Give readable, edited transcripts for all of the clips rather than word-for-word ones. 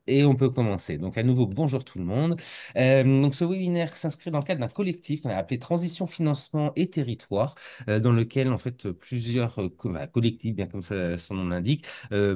Et on peut commencer. Donc, à nouveau, bonjour tout le monde. Donc, ce webinaire s'inscrit dans le cadre d'un collectif qu'on a appelé Transition, Financement et Territoire, dans lequel, en fait, plusieurs collectifs, bien comme son nom l'indique,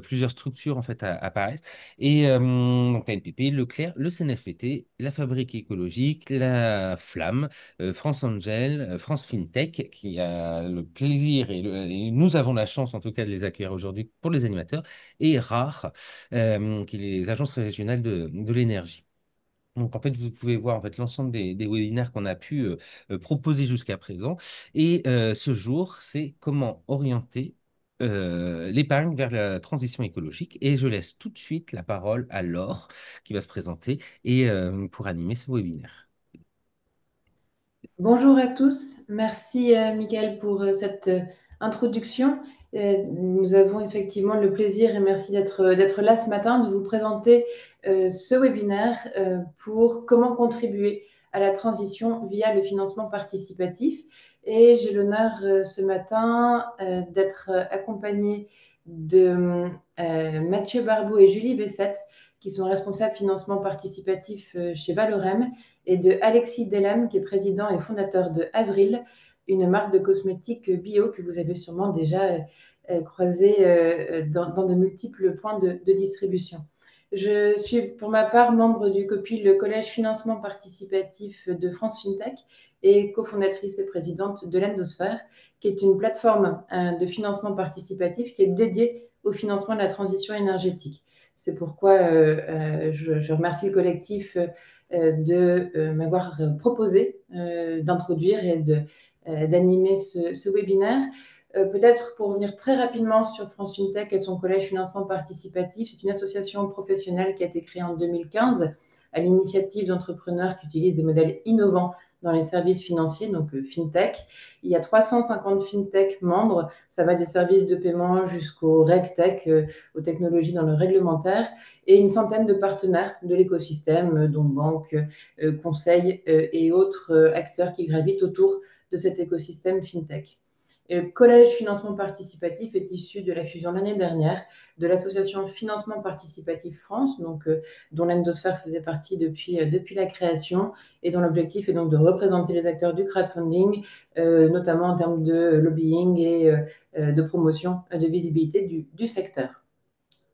plusieurs structures, en fait, apparaissent. Et donc, la NPP, Leclerc, le CNFPT, la Fabrique écologique, la Flamme, France Angel, France FinTech, qui a le plaisir et nous avons la chance, en tout cas, de les accueillir aujourd'hui pour les animateurs, et RARE, qui est les agences régionales de l'énergie. Donc, en fait, vous pouvez voir en fait, l'ensemble des webinaires qu'on a pu proposer jusqu'à présent. Et ce jour, c'est comment orienter l'épargne vers la transition écologique. Et je laisse tout de suite la parole à Laure qui va se présenter et pour animer ce webinaire. Bonjour à tous, merci Mickaël pour cette introduction. Nous avons effectivement le plaisir et merci d'être là ce matin, de vous présenter ce webinaire pour comment contribuer à la transition via le financement participatif. Et j'ai l'honneur ce matin d'être accompagnée de Mathieu Barbeau et Julie Bessette, qui sont responsables financement participatif chez Valorem, et de Alexis Delem, qui est président et fondateur de Avril, une marque de cosmétiques bio que vous avez sûrement déjà croisée dans de multiples points de distribution. Je suis pour ma part membre du COPIL, le Collège Financement Participatif de France FinTech, et cofondatrice et présidente de l'Endosphère, qui est une plateforme de financement participatif qui est dédiée au financement de la transition énergétique. C'est pourquoi je remercie le collectif de m'avoir proposé d'introduire et d'animer ce webinaire. Peut-être pour revenir très rapidement sur France FinTech et son collège financement participatif, c'est une association professionnelle qui a été créée en 2015 à l'initiative d'entrepreneurs qui utilisent des modèles innovants dans les services financiers, donc FinTech. Il y a 350 FinTech membres, ça va des services de paiement jusqu'aux RegTech, aux technologies dans le réglementaire, et une centaine de partenaires de l'écosystème, dont banques, conseils et autres acteurs qui gravitent autour de cet écosystème FinTech. Et le Collège Financement Participatif est issu de la fusion l'année dernière de l'association Financement Participatif France, donc, dont l'Endosphère faisait partie depuis la création, et dont l'objectif est donc de représenter les acteurs du crowdfunding, notamment en termes de lobbying et de promotion, de visibilité du secteur.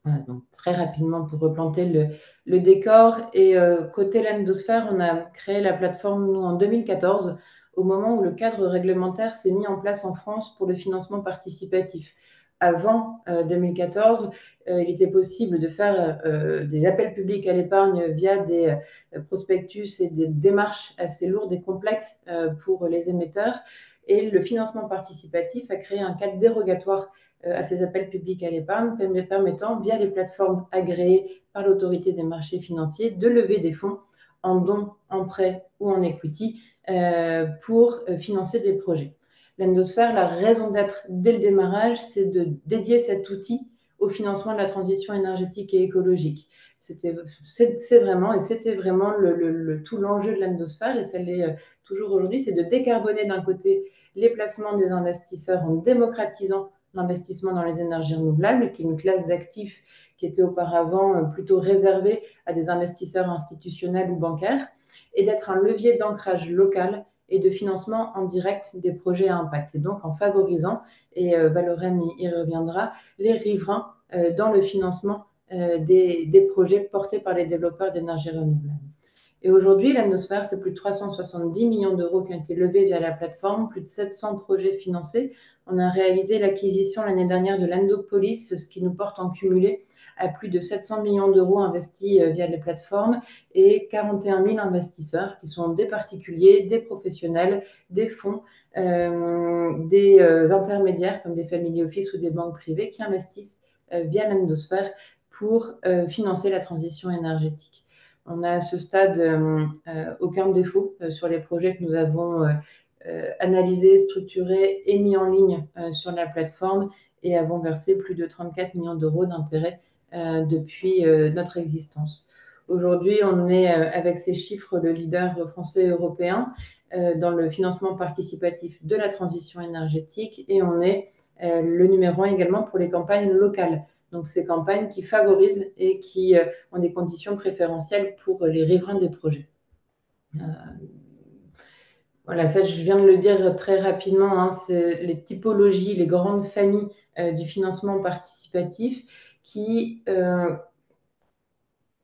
Voilà, donc très rapidement pour replanter le décor. Et côté l'endosphère, on a créé la plateforme, nous, en 2014, au moment où le cadre réglementaire s'est mis en place en France pour le financement participatif. Avant 2014, il était possible de faire des appels publics à l'épargne via des prospectus et des démarches assez lourdes et complexes pour les émetteurs. Et le financement participatif a créé un cadre dérogatoire à ces appels publics à l'épargne, permettant, via les plateformes agréées par l'autorité des marchés financiers, de lever des fonds en dons, en prêts ou en equity pour financer des projets. L'Endosphère, la raison d'être dès le démarrage, c'est de dédier cet outil au financement de la transition énergétique et écologique. C'était vraiment tout l'enjeu de l'Endosphère, et ça l'est toujours aujourd'hui, c'est de décarboner d'un côté les placements des investisseurs en démocratisant l'investissement dans les énergies renouvelables, qui est une classe d'actifs qui était auparavant plutôt réservée à des investisseurs institutionnels ou bancaires, et d'être un levier d'ancrage local et de financement en direct des projets à impact. Et donc en favorisant, et Valorem y reviendra, les riverains dans le financement des projets portés par les développeurs d'énergie renouvelable. Et aujourd'hui, l'Endosphère, c'est plus de 370 millions d'euros qui ont été levés via la plateforme, plus de 700 projets financés. On a réalisé l'acquisition l'année dernière de l'Endopolis, ce qui nous porte en cumulé à plus de 700 millions d'euros investis via les plateformes, et 41 000 investisseurs qui sont des particuliers, des professionnels, des fonds, des intermédiaires comme des family office ou des banques privées qui investissent via l'Endosphère pour financer la transition énergétique. On n'a à ce stade aucun défaut sur les projets que nous avons analysés, structurés et mis en ligne sur la plateforme, et avons versé plus de 34 millions d'euros d'intérêts depuis notre existence. Aujourd'hui, on est, avec ces chiffres, le leader français et européen dans le financement participatif de la transition énergétique, et on est le numéro 1 également pour les campagnes locales Donc, ces campagnes qui favorisent et qui ont des conditions préférentielles pour les riverains des projets. Voilà, ça, je viens de le dire très rapidement, hein, c'est les typologies, les grandes familles du financement participatif qui,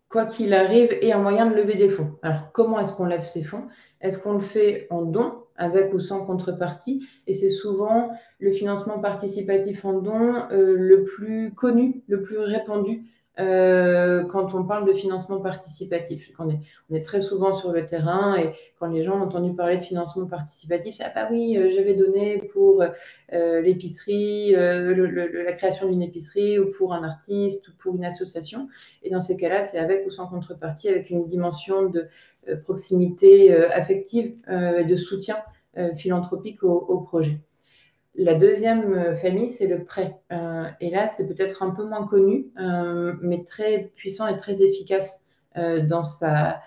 quoi qu'il arrive, est un moyen de lever des fonds. Alors, comment est-ce qu'on lève ces fonds? Est-ce qu'on le fait en don, avec ou sans contrepartie? Et c'est souvent le financement participatif en don le plus connu, le plus répandu quand on parle de financement participatif. On est très souvent sur le terrain et quand les gens ont entendu parler de financement participatif, c'est ah bah oui, j'avais donné pour l'épicerie, la création d'une épicerie ou pour un artiste ou pour une association. Et dans ces cas-là, c'est avec ou sans contrepartie, avec une dimension de proximité affective, de soutien philanthropique au projet. La deuxième famille, c'est le prêt. Et là, c'est peut-être un peu moins connu, mais très puissant et très efficace dans sa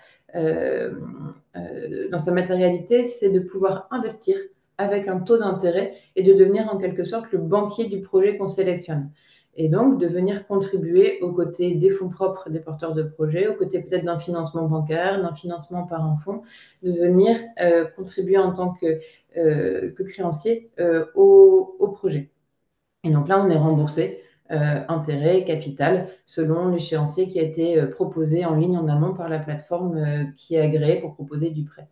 matérialité, c'est de pouvoir investir avec un taux d'intérêt et de devenir en quelque sorte le banquier du projet qu'on sélectionne. Et donc, de venir contribuer aux côtés des fonds propres des porteurs de projets, aux côtés peut-être d'un financement bancaire, d'un financement par un fonds, de venir contribuer en tant que créancier au projet. Et donc là, on est remboursé intérêt, capital, selon l'échéancier qui a été proposé en ligne en amont par la plateforme qui est agréée pour proposer du prêt.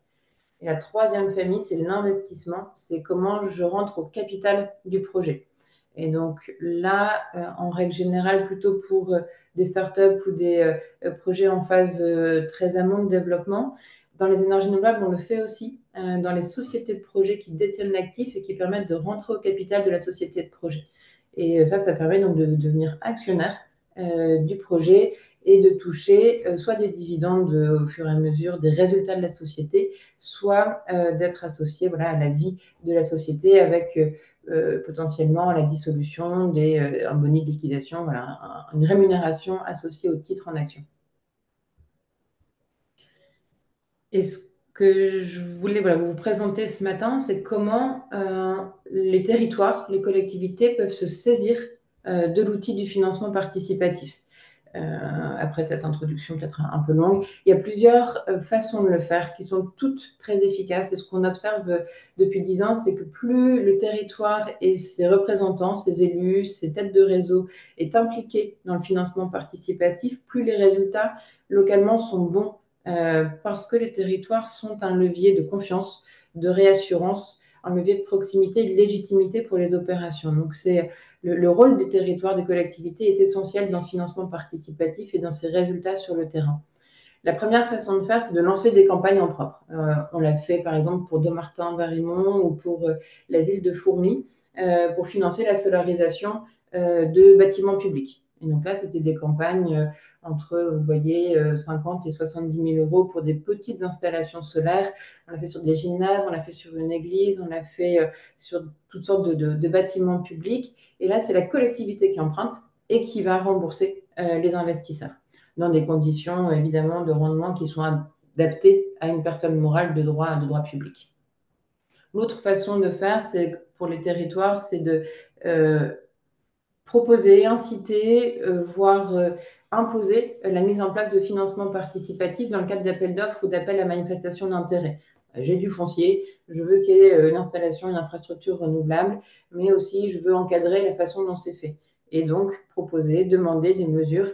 Et la troisième famille, c'est l'investissement. C'est comment je rentre au capital du projet. Et donc là, en règle générale, plutôt pour des startups ou des projets en phase très amont de développement. Dans les énergies renouvelables, on le fait aussi dans les sociétés de projet qui détiennent l'actif et qui permettent de rentrer au capital de la société de projet. Et ça permet donc de devenir actionnaire du projet et de toucher soit des dividendes au fur et à mesure des résultats de la société, soit d'être associé voilà, à la vie de la société avec potentiellement la dissolution, un bonus de liquidation, voilà, une rémunération associée au titre en action. Et ce que je voulais vous présenter ce matin, c'est comment les territoires, les collectivités peuvent se saisir de l'outil du financement participatif. Après cette introduction peut-être un peu longue, il y a plusieurs façons de le faire qui sont toutes très efficaces. Et ce qu'on observe depuis 10 ans, c'est que plus le territoire et ses représentants, ses élus, ses têtes de réseau est impliqué dans le financement participatif, plus les résultats localement sont bons parce que les territoires sont un levier de confiance, de réassurance, un levier de proximité et de légitimité pour les opérations. Donc, c'est le rôle des territoires, des collectivités est essentiel dans ce financement participatif et dans ses résultats sur le terrain. La première façon de faire, c'est de lancer des campagnes en propre. On l'a fait, par exemple, pour Dommartin-Varimont ou pour la ville de Fourmies pour financer la solarisation de bâtiments publics. Et donc là, c'était des campagnes entre, vous voyez, 50 et 70 000 euros pour des petites installations solaires. On l'a fait sur des gymnases, on l'a fait sur une église, on l'a fait sur toutes sortes de bâtiments publics. Et là, c'est la collectivité qui emprunte et qui va rembourser les investisseurs dans des conditions évidemment de rendement qui sont adaptées à une personne morale de droit public. L'autre façon de faire, c'est pour les territoires, c'est de proposer, inciter, voire imposer la mise en place de financement participatif dans le cadre d'appels d'offres ou d'appels à manifestation d'intérêt. J'ai du foncier, je veux qu'il y ait une installation, une infrastructure renouvelable, mais aussi je veux encadrer la façon dont c'est fait. Et donc proposer, demander des mesures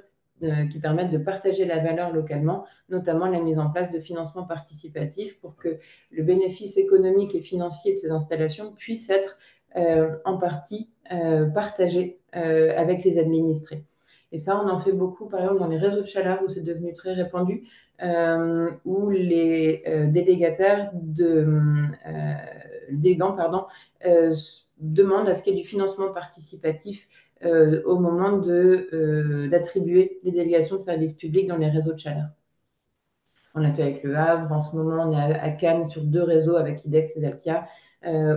qui permettent de partager la valeur localement, notamment la mise en place de financement participatif pour que le bénéfice économique et financier de ces installations puisse être en partie partagé avec les administrés. Et ça, on en fait beaucoup, par exemple, dans les réseaux de chaleur où c'est devenu très répandu, où les délégataires délégants demandent à ce qu'il y ait du financement participatif au moment d'attribuer les délégations de services publics dans les réseaux de chaleur. On l'a fait avec Le Havre. En ce moment, on est à Cannes sur 2 réseaux avec IDEX et Dalkia,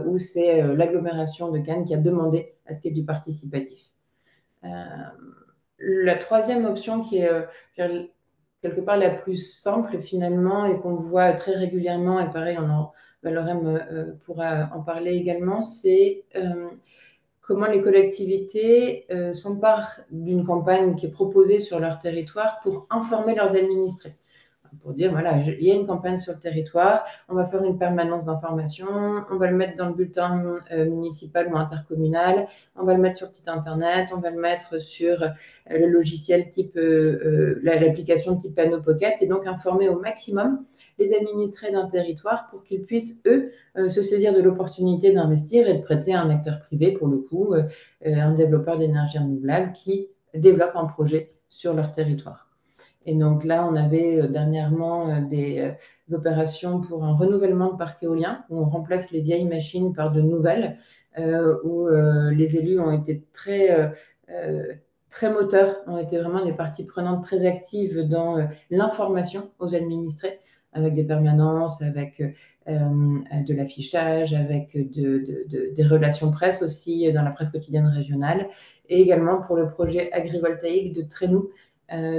où c'est l'agglomération de Cannes qui a demandé à ce qu'il y ait du participatif. La troisième option qui est quelque part la plus simple finalement et qu'on voit très régulièrement, et pareil, Valorem pourra en parler également, c'est comment les collectivités s'emparent d'une campagne qui est proposée sur leur territoire pour informer leurs administrés. Pour dire, voilà, il y a une campagne sur le territoire, on va faire une permanence d'information, on va le mettre dans le bulletin municipal ou intercommunal, on va le mettre sur le site internet, on va le mettre sur le logiciel type, l'application type Panneau Pocket, et donc informer au maximum les administrés d'un territoire pour qu'ils puissent, eux, se saisir de l'opportunité d'investir et de prêter à un acteur privé, pour le coup, un développeur d'énergie renouvelable qui développe un projet sur leur territoire. Et donc là, on avait dernièrement des opérations pour un renouvellement de parc éolien, où on remplace les vieilles machines par de nouvelles, où les élus ont été très moteurs, ont été vraiment des parties prenantes très actives dans l'information aux administrés, avec des permanences, avec de l'affichage, avec des relations presse aussi dans la presse quotidienne régionale, et également pour le projet agrivoltaïque de Trénou,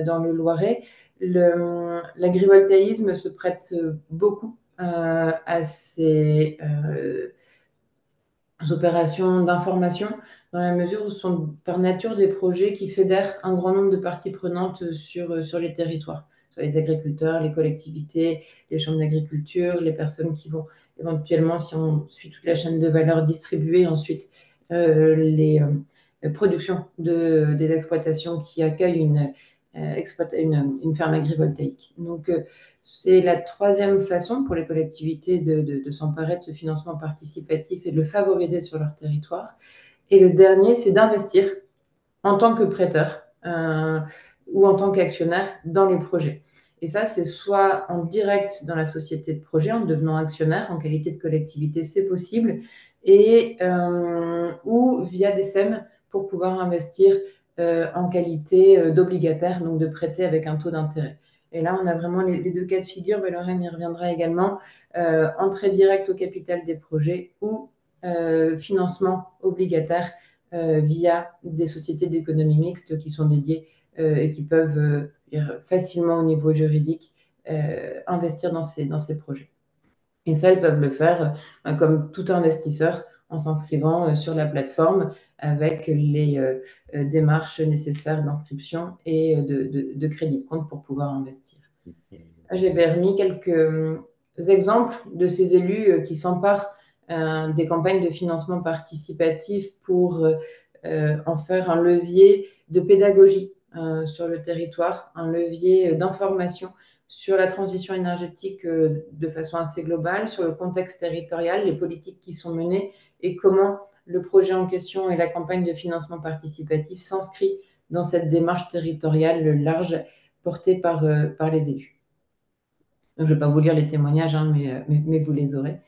dans le Loiret. L'agrivoltaïsme se prête beaucoup à ces opérations d'information, dans la mesure où ce sont par nature des projets qui fédèrent un grand nombre de parties prenantes sur les territoires, sur les agriculteurs, les collectivités, les chambres d'agriculture, les personnes qui vont éventuellement, si on suit toute la chaîne de valeur, distribuer ensuite les productions des exploitations qui accueillent une ferme agrivoltaïque. Donc, c'est la troisième façon pour les collectivités de s'emparer de ce financement participatif et de le favoriser sur leur territoire. Et le dernier, c'est d'investir en tant que prêteur ou en tant qu'actionnaire dans les projets. Et ça, c'est soit en direct dans la société de projet, en devenant actionnaire en qualité de collectivité, c'est possible, et, ou via des SEM pour pouvoir investir en qualité d'obligataire, donc de prêter avec un taux d'intérêt. Et là, on a vraiment les deux cas de figure, Lorraine y reviendra également, entrée directe au capital des projets ou financement obligataire via des sociétés d'économie mixte qui sont dédiées et qui peuvent facilement au niveau juridique investir dans ces projets. Et ça, ils peuvent le faire comme tout investisseur en s'inscrivant sur la plateforme avec les démarches nécessaires d'inscription et de crédit de compte pour pouvoir investir. J'avais remis quelques exemples de ces élus qui s'emparent des campagnes de financement participatif pour en faire un levier de pédagogie sur le territoire, un levier d'information sur la transition énergétique de façon assez globale, sur le contexte territorial, les politiques qui sont menées et comment le projet en question et la campagne de financement participatif s'inscrit dans cette démarche territoriale large portée par les élus. Donc, je ne vais pas vous lire les témoignages, hein, mais vous les aurez.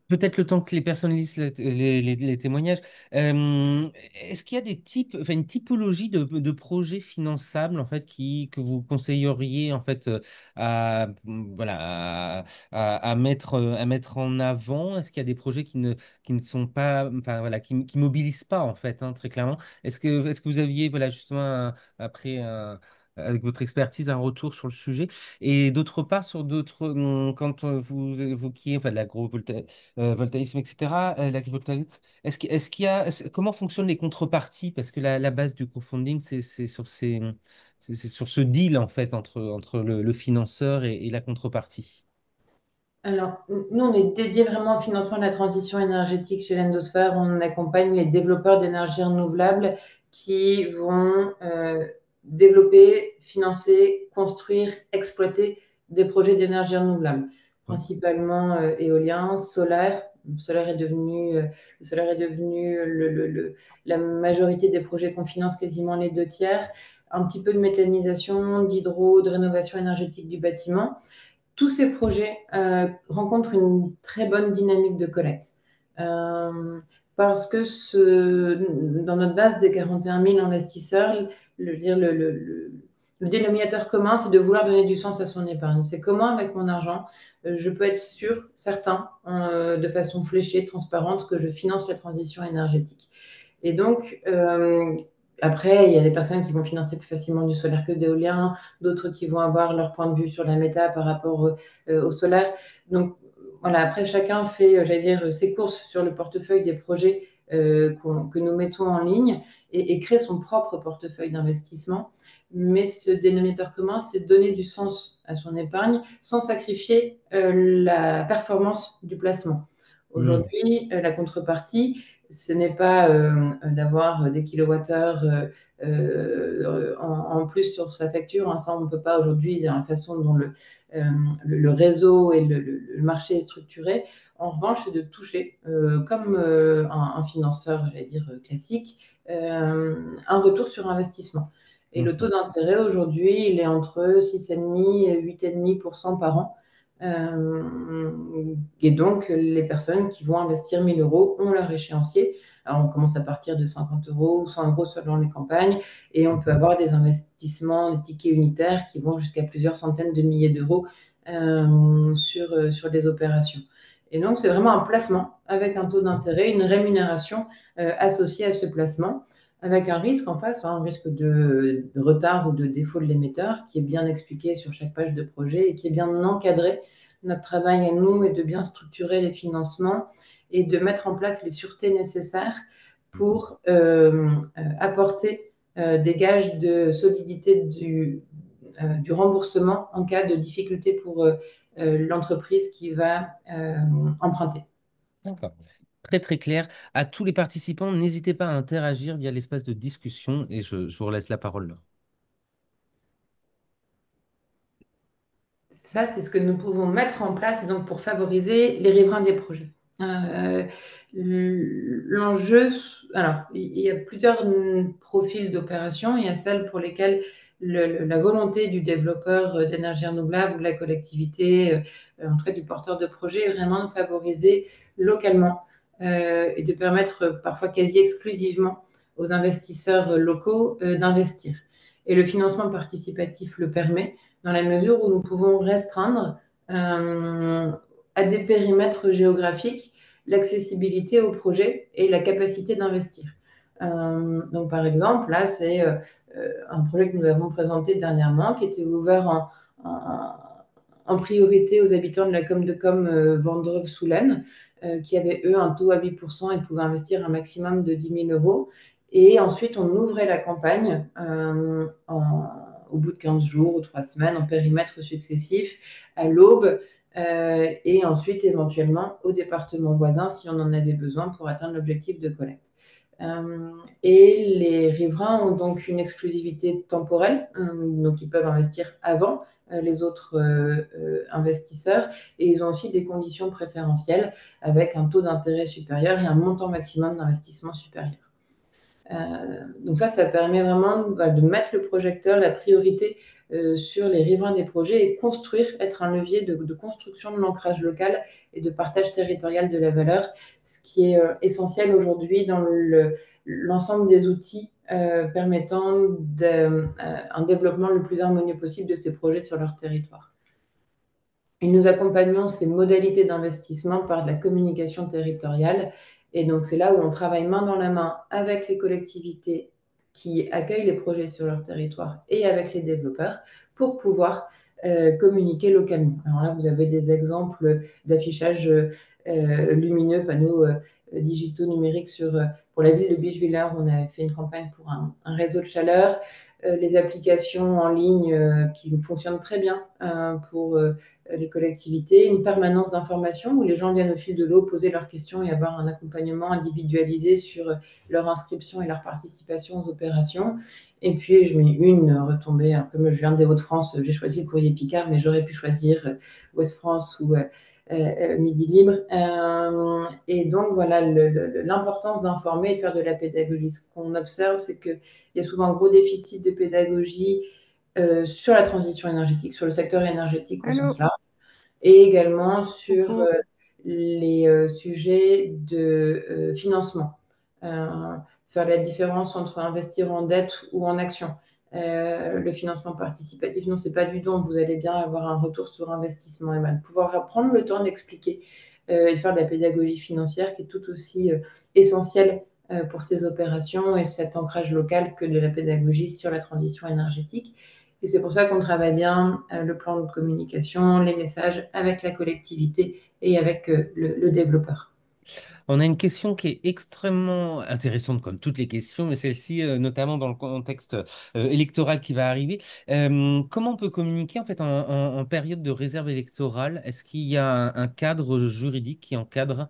Peut-être le temps que les personnes lisent les témoignages. Est-ce qu'il y a des types, enfin une typologie de projets finançables en fait que vous conseilleriez en fait voilà à mettre en avant? Est-ce qu'il y a des projets qui ne sont pas, enfin voilà, qui mobilisent pas en fait, hein, très clairement? Est-ce que vous aviez voilà justement après avec votre expertise un retour sur le sujet? Et d'autre part, sur d'autres, quand vous évoquiez enfin, de l'agro-voltaïsme, etc., l'agrivoltaïsme, est-ce qu'il y a, comment fonctionnent les contreparties? Parce que la base du crowdfunding, c'est sur c'est sur ce deal, en fait, entre le financeur et la contrepartie. Alors, nous, on est dédié vraiment au financement de la transition énergétique chez l'Endosphère. On accompagne les développeurs d'énergie renouvelable qui vont développer, financer, construire, exploiter des projets d'énergie renouvelable, Oui. principalement éolien, solaire. Le solaire est devenu la majorité des projets qu'on finance, quasiment les deux tiers. Un petit peu de méthanisation, d'hydro, de rénovation énergétique du bâtiment. Tous ces projets rencontrent une très bonne dynamique de collecte. Euh, Parce que dans notre base des 41 000 investisseurs, le dénominateur commun, c'est de vouloir donner du sens à son épargne. C'est comment, avec mon argent, je peux être sûr, certain, de façon fléchée, transparente, que je finance la transition énergétique. Et donc, après, il y a des personnes qui vont financer plus facilement du solaire que d'éolien, d'autres qui vont avoir leur point de vue sur la méta par rapport au solaire. Donc, voilà, après, chacun fait, j'allais dire, ses courses sur le portefeuille des projets que nous mettons en ligne et créer son propre portefeuille d'investissement. Mais ce dénominateur commun, c'est donner du sens à son épargne sans sacrifier la performance du placement. Hmm. Aujourd'hui, la contrepartie, ce n'est pas d'avoir des kilowattheures en plus sur sa facture. Hein. Ça, on ne peut pas aujourd'hui, dans la façon dont le réseau et le marché est structuré. En revanche, c'est de toucher, comme un financeur, j'allais dire, classique, un retour sur investissement. Et le taux Ok. d'intérêt aujourd'hui, il est entre 6,5 et 8,5% par an. Et donc, les personnes qui vont investir 1 000 euros ont leur échéancier. Alors, on commence à partir de 50 euros ou 100 euros selon les campagnes. Et on peut Mhm. avoir des investissements, des tickets unitaires qui vont jusqu'à plusieurs centaines de milliers d'euros sur des opérations. Et donc, c'est vraiment un placement avec un taux d'intérêt, une rémunération associée à ce placement, avec un risque en face, hein, un risque de retard ou de défaut de l'émetteur qui est bien expliqué sur chaque page de projet et qui est bien encadré. Notre travail à nous est de bien structurer les financements et de mettre en place les sûretés nécessaires pour apporter des gages de solidité du remboursement en cas de difficulté pour l'entreprise qui va emprunter. D'accord. Très très clair. À tous les participants, n'hésitez pas à interagir via l'espace de discussion et je vous laisse la parole là. Ça, c'est ce que nous pouvons mettre en place donc, pour favoriser les riverains des projets. Euh, L'enjeu, alors, il y a plusieurs profils d'opérations. Il y a celles pour lesquelles la volonté du développeur d'énergie renouvelable ou de la collectivité, en tout cas du porteur de projet, est vraiment de favoriser localement et de permettre parfois quasi exclusivement aux investisseurs locaux d'investir. Et le financement participatif le permet dans la mesure où nous pouvons restreindre à des périmètres géographiques l'accessibilité au projet et la capacité d'investir. Donc, par exemple, là, c'est un projet que nous avons présenté dernièrement qui était ouvert en priorité aux habitants de la com de com Vendreuve-Soulannes, qui avaient, eux, un taux à 8% et pouvaient investir un maximum de 10 000 euros. Et ensuite, on ouvrait la campagne au bout de 15 jours ou 3 semaines en périmètre successif, à l'aube, et ensuite éventuellement au département voisin si on en avait besoin pour atteindre l'objectif de collecte. Et les riverains ont donc une exclusivité temporelle, donc ils peuvent investir avant les autres investisseurs, et ils ont aussi des conditions préférentielles avec un taux d'intérêt supérieur et un montant maximum d'investissement supérieur. Donc ça permet vraiment de mettre le projecteur, la priorité sur les riverains des projets et construire, être un levier de construction de l'ancrage local et de partage territorial de la valeur, ce qui est essentiel aujourd'hui dans l'ensemble des outils permettant un développement le plus harmonieux possible de ces projets sur leur territoire. Et nous accompagnons ces modalités d'investissement par de la communication territoriale. Et donc, c'est là où on travaille main dans la main avec les collectivités qui accueillent les projets sur leur territoire et avec les développeurs pour pouvoir communiquer localement. Alors là, vous avez des exemples d'affichage lumineux, panneaux digitaux numériques pour la ville de Bischwiller. On a fait une campagne pour un réseau de chaleur. Les applications en ligne qui fonctionnent très bien pour les collectivités, une permanence d'information où les gens viennent au fil de l'eau poser leurs questions et avoir un accompagnement individualisé sur leur inscription et leur participation aux opérations. Et puis, je mets une retombée, hein, comme je viens des Hauts-de-France, j'ai choisi le courrier Picard, mais j'aurais pu choisir Ouest-France ou Midi Libre. Et donc, voilà, l'importance d'informer et de faire de la pédagogie. Ce qu'on observe, c'est qu'il y a souvent un gros déficit de pédagogie sur la transition énergétique, sur le secteur énergétique au Allô? sens large, et également sur Coucou. les sujets de financement. Faire la différence entre investir en dette ou en action. Le financement participatif, non, c'est pas du don, vous allez bien avoir un retour sur investissement et mal. Pouvoir prendre le temps d'expliquer et de faire de la pédagogie financière qui est tout aussi essentielle pour ces opérations et cet ancrage local que de la pédagogie sur la transition énergétique. Et c'est pour ça qu'on travaille bien le plan de communication, les messages avec la collectivité et avec le développeur. On a une question qui est extrêmement intéressante, comme toutes les questions, mais celle-ci, notamment dans le contexte électoral qui va arriver. Comment on peut communiquer en fait en période de réserve électorale? Est-ce qu'il y a un cadre juridique qui encadre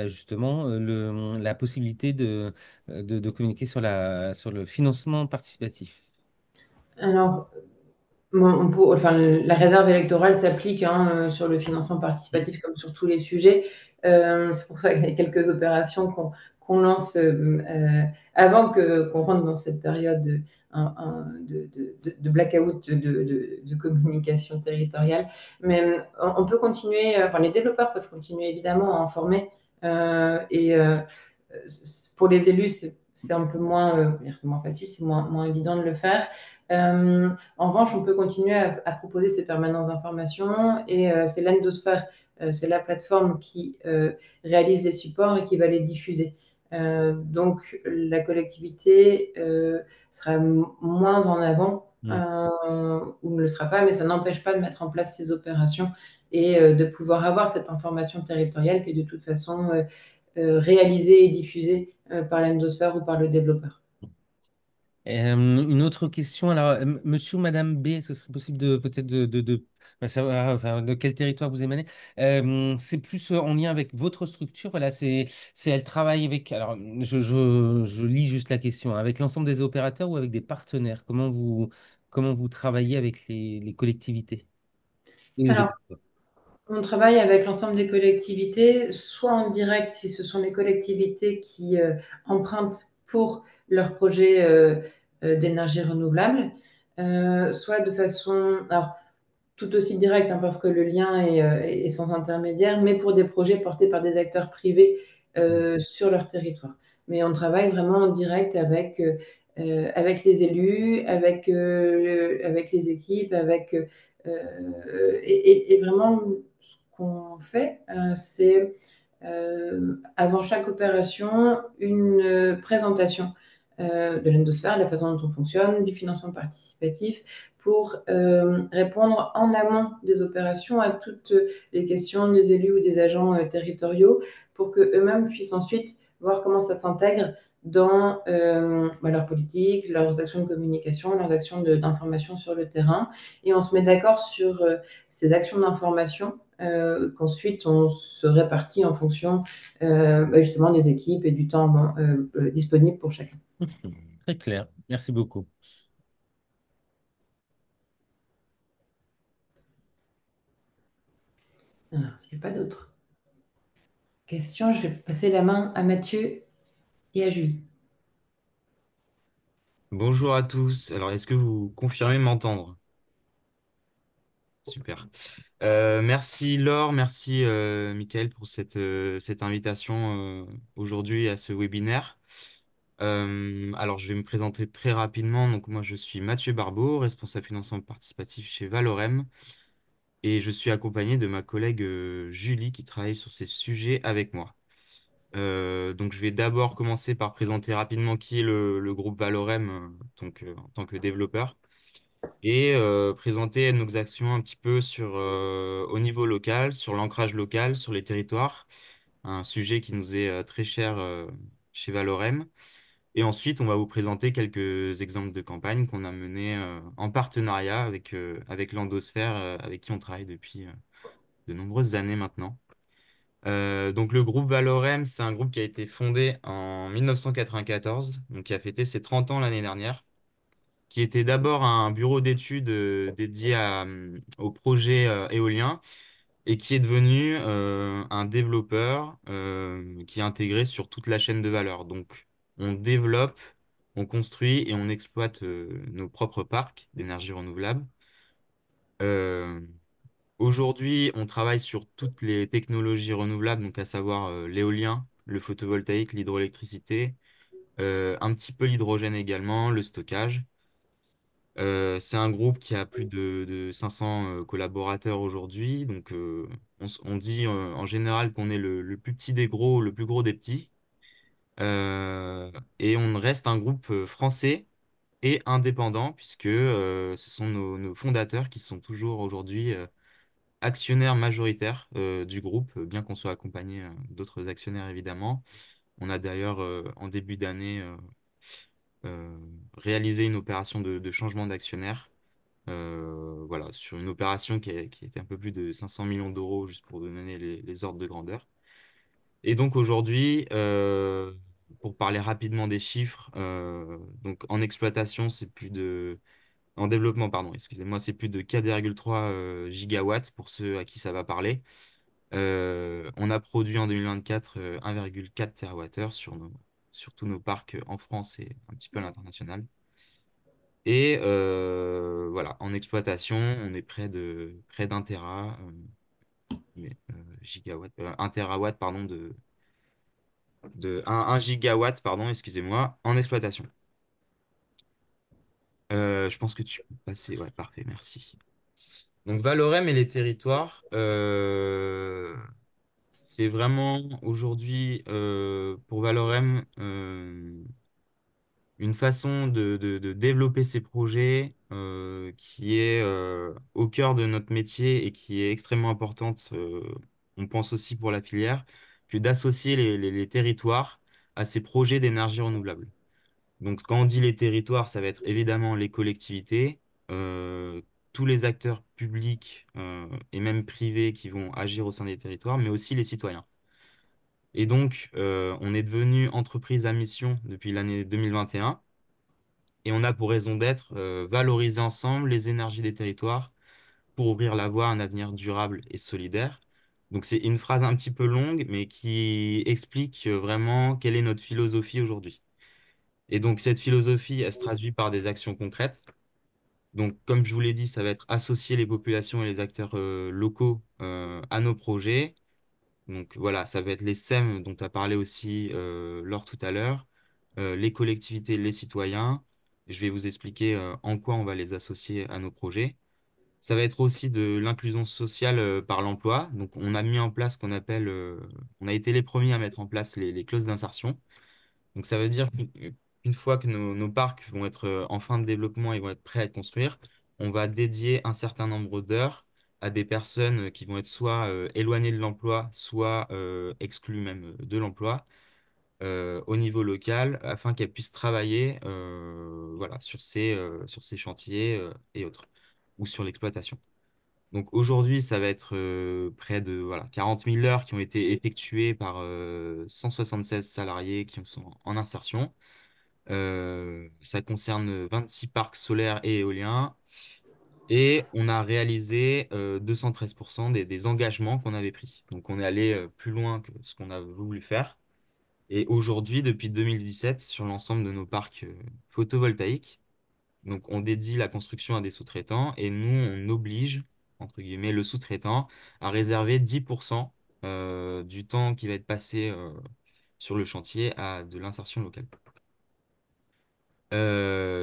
justement la possibilité de communiquer sur sur le financement participatif? Alors, bon, enfin, la réserve électorale s'applique hein, sur le financement participatif comme sur tous les sujets. C'est pour ça qu'il y a quelques opérations qu'on lance avant qu'on rentre dans cette période de blackout de communication territoriale. Mais on peut continuer, enfin, les développeurs peuvent continuer évidemment à informer. Et pour les élus, c'est un peu moins, c'est moins facile, c'est moins évident de le faire. En revanche, on peut continuer à proposer ces permanences d'information et c'est l'Endosphère, c'est la plateforme qui réalise les supports et qui va les diffuser. Donc la collectivité sera moins en avant Hmm. ou ne le sera pas, mais ça n'empêche pas de mettre en place ces opérations et de pouvoir avoir cette information territoriale qui est de toute façon réalisée et diffusée par l'endosphère ou par le développeur. Une autre question, alors, monsieur ou madame B, est-ce que ce serait possible de peut-être savoir enfin, de quel territoire vous émanez? C'est plus en lien avec votre structure, voilà, elle travaille avec, alors je lis juste la question, hein, avec l'ensemble des opérateurs ou avec des partenaires? Comment vous travaillez avec les collectivités et les Alors, opérateurs? on travaille avec l'ensemble des collectivités, soit en direct si ce sont les collectivités qui empruntent pour leurs projets d'énergie renouvelable, soit de façon, alors, tout aussi directe, hein, parce que le lien est sans intermédiaire, mais pour des projets portés par des acteurs privés sur leur territoire. Mais on travaille vraiment en direct avec les élus, avec les équipes, et vraiment ce qu'on fait, c'est avant chaque opération une présentation de l'endosphère, de la façon dont on fonctionne, du financement participatif, pour répondre en amont des opérations à toutes les questions des élus ou des agents territoriaux, pour qu'eux-mêmes puissent ensuite voir comment ça s'intègre dans leur politique, leurs actions de communication, leurs actions d'information sur le terrain. Et on se met d'accord sur ces actions d'information qu'ensuite on se répartit en fonction justement des équipes et du temps disponible pour chacun. Très clair, merci beaucoup. Alors, s'il n'y a pas d'autres questions, je vais passer la main à Mathieu et à Julie. Bonjour à tous. Alors, est-ce que vous confirmez m'entendre? Super. Merci Laure, merci Michael pour cette invitation aujourd'hui à ce webinaire. Alors, je vais me présenter très rapidement. Donc, moi, je suis Mathieu Barbeau, responsable financement participatif chez Valorem, et je suis accompagné de ma collègue Julie qui travaille sur ces sujets avec moi. Donc, je vais d'abord commencer par présenter rapidement qui est le groupe Valorem en tant que développeur. Et présenter nos actions un petit peu au niveau local, sur l'ancrage local, sur les territoires, un sujet qui nous est très cher chez Valorem. Et ensuite, on va vous présenter quelques exemples de campagnes qu'on a menées en partenariat avec l'Endosphère, avec qui on travaille depuis de nombreuses années maintenant. Donc le groupe Valorem, c'est un groupe qui a été fondé en 1994, donc qui a fêté ses 30 ans l'année dernière, qui était d'abord un bureau d'études dédié au projet éolien et qui est devenu un développeur qui est intégré sur toute la chaîne de valeur. Donc, on développe, on construit et on exploite nos propres parcs d'énergie renouvelable. Euh, Aujourd'hui, on travaille sur toutes les technologies renouvelables, donc à savoir l'éolien, le photovoltaïque, l'hydroélectricité, un petit peu l'hydrogène également, le stockage. C'est un groupe qui a plus de 500 collaborateurs aujourd'hui. Donc, on dit en général qu'on est le plus petit des gros, le plus gros des petits. Et on reste un groupe français et indépendant, puisque ce sont nos fondateurs qui sont toujours aujourd'hui actionnaire majoritaire du groupe, bien qu'on soit accompagné d'autres actionnaires évidemment. On a d'ailleurs en début d'année euh, réalisé une opération de changement d'actionnaire. Voilà, sur une opération qui était un peu plus de 500 millions d'euros, juste pour donner les ordres de grandeur. Et donc aujourd'hui, pour parler rapidement des chiffres, donc en exploitation, en développement, pardon, excusez-moi, c'est plus de 4,3 gigawatts pour ceux à qui ça va parler. On a produit en 2024 1,4 TWh sur tous nos parcs en France et un petit peu à l'international. Et voilà, en exploitation, on est près d'un gigawatt, 1 terawatt, pardon, un gigawatt, pardon, excusez-moi, en exploitation. Je pense que tu peux passer. Ouais, parfait, merci. Donc Valorem et les territoires, c'est vraiment aujourd'hui pour Valorem une façon de développer ces projets qui est au cœur de notre métier et qui est extrêmement importante, on pense aussi pour la filière, que d'associer les territoires à ces projets d'énergie renouvelable. Donc quand on dit les territoires, ça va être évidemment les collectivités, tous les acteurs publics et même privés qui vont agir au sein des territoires, mais aussi les citoyens. Et donc, on est devenu entreprise à mission depuis l'année 2021 et on a pour raison d'être valoriser ensemble les énergies des territoires pour ouvrir la voie à un avenir durable et solidaire. Donc c'est une phrase un petit peu longue, mais qui explique vraiment quelle est notre philosophie aujourd'hui. Et donc cette philosophie, elle se traduit par des actions concrètes. Donc comme je vous l'ai dit, ça va être associer les populations et les acteurs locaux à nos projets. Donc voilà, ça va être les SEM dont tu as parlé aussi Laure tout à l'heure, les collectivités, les citoyens. Je vais vous expliquer en quoi on va les associer à nos projets. Ça va être aussi de l'inclusion sociale par l'emploi. Donc on a mis en place ce qu'on appelle, on a été les premiers à mettre en place les clauses d'insertion. Donc ça veut dire qu'une fois que nos parcs vont être en fin de développement et vont être prêts à être construire, on va dédier un certain nombre d'heures à des personnes qui vont être soit éloignées de l'emploi, soit exclues même de l'emploi au niveau local, afin qu'elles puissent travailler voilà, sur ces chantiers et autres, ou sur l'exploitation. Donc aujourd'hui, ça va être près de voilà, 40 000 heures qui ont été effectuées par 176 salariés qui sont en insertion. Ça concerne 26 parcs solaires et éoliens. Et on a réalisé 213% des engagements qu'on avait pris. Donc on est allé plus loin que ce qu'on a voulu faire. Et aujourd'hui, depuis 2017, sur l'ensemble de nos parcs photovoltaïques, donc, on dédie la construction à des sous-traitants et nous, on oblige, entre guillemets, le sous-traitant à réserver 10% du temps qui va être passé sur le chantier à de l'insertion locale.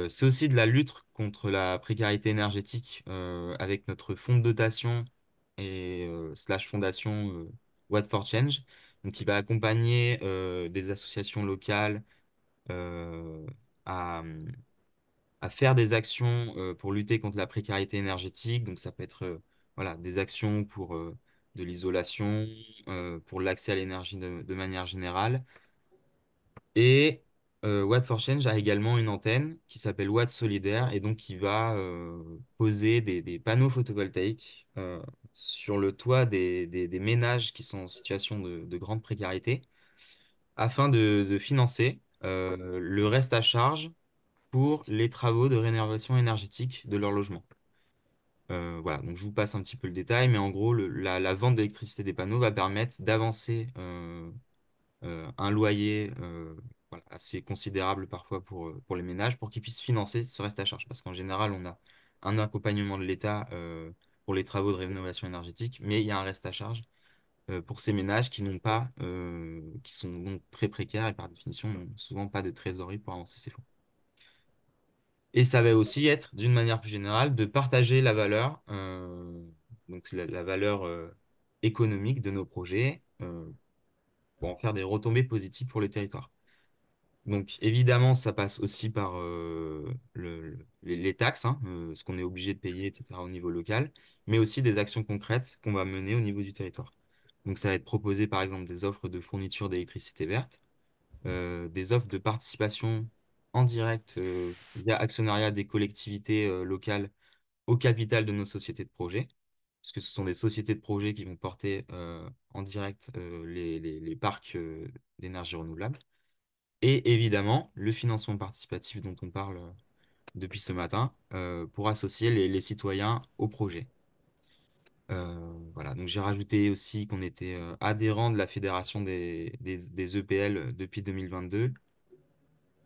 C'est aussi de la lutte contre la précarité énergétique avec notre fonds de dotation et slash fondation Watt for Change, donc qui va accompagner des associations locales euh, à, à faire des actions pour lutter contre la précarité énergétique. Donc, ça peut être voilà, des actions pour de l'isolation, pour l'accès à l'énergie de manière générale. Et Watt for Change a également une antenne qui s'appelle Watt Solidaire et donc qui va poser des panneaux photovoltaïques sur le toit des ménages qui sont en situation de grande précarité afin de financer le reste à charge pour les travaux de rénovation énergétique de leur logement. Voilà, donc je vous passe un petit peu le détail, mais en gros, la vente d'électricité des panneaux va permettre d'avancer un loyer voilà, assez considérable parfois pour les ménages pour qu'ils puissent financer ce reste à charge. Parce qu'en général, on a un accompagnement de l'État pour les travaux de rénovation énergétique, mais il y a un reste à charge pour ces ménages qui n'ont pas, qui sont donc très précaires et par définition n'ont souvent pas de trésorerie pour avancer ces fonds. Et ça va aussi être, d'une manière plus générale, de partager la valeur, donc la valeur économique de nos projets pour en faire des retombées positives pour le territoire. Donc évidemment, ça passe aussi par les taxes, hein, ce qu'on est obligé de payer, etc. au niveau local, mais aussi des actions concrètes qu'on va mener au niveau du territoire. Donc ça va être proposé par exemple des offres de fourniture d'électricité verte, des offres de participation en direct via actionnariat des collectivités locales au capital de nos sociétés de projet, parce que ce sont des sociétés de projet qui vont porter en direct les parcs d'énergie renouvelable. Et évidemment, le financement participatif dont on parle depuis ce matin pour associer les citoyens au projet. Voilà, donc j'ai rajouté aussi qu'on était adhérent de la Fédération des EPL depuis 2022.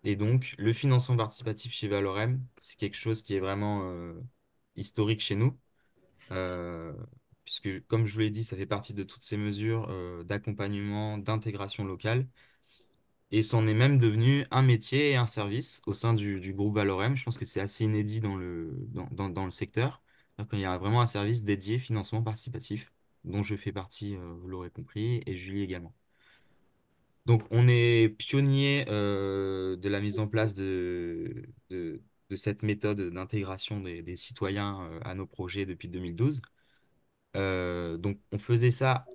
Et donc, le financement participatif chez Valorem, c'est quelque chose qui est vraiment historique chez nous, euh, puisque, comme je vous l'ai dit, ça fait partie de toutes ces mesures d'accompagnement, d'intégration locale. Et c'en est même devenu un métier et un service au sein du groupe Valorem. Je pense que c'est assez inédit dans le secteur. C'est-à-dire qu'il y a vraiment un service dédié financement participatif, dont je fais partie, vous l'aurez compris, et Julie également. Donc, on est pionnier de la mise en place de cette méthode d'intégration des citoyens à nos projets depuis 2012. Donc, on faisait ça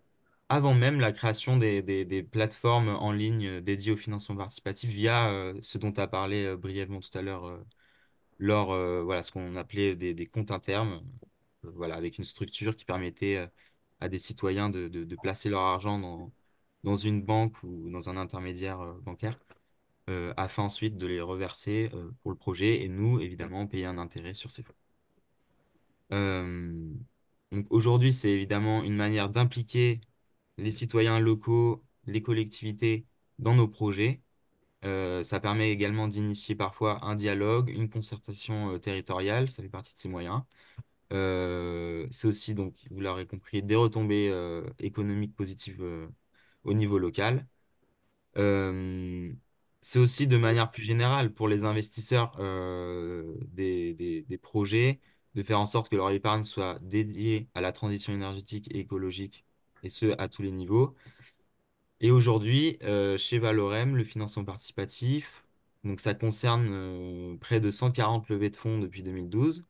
avant même la création des plateformes en ligne dédiées au financement participatif via ce dont tu as parlé brièvement tout à l'heure, Laure, voilà, ce qu'on appelait des comptes internes, voilà, avec une structure qui permettait à des citoyens de placer leur argent dans une banque ou dans un intermédiaire bancaire, afin ensuite de les reverser pour le projet et nous, évidemment, payer un intérêt sur ces fonds. Euh, donc aujourd'hui, c'est évidemment une manière d'impliquer les citoyens locaux, les collectivités dans nos projets. Ça permet également d'initier parfois un dialogue, une concertation territoriale, ça fait partie de ces moyens. C'est aussi, donc, vous l'aurez compris, des retombées économiques positives au niveau local. Euh, c'est aussi de manière plus générale pour les investisseurs des projets de faire en sorte que leur épargne soit dédiée à la transition énergétique et écologique, et ce, à tous les niveaux. Et aujourd'hui, chez Valorem, le financement participatif, donc ça concerne près de 140 levées de fonds depuis 2012.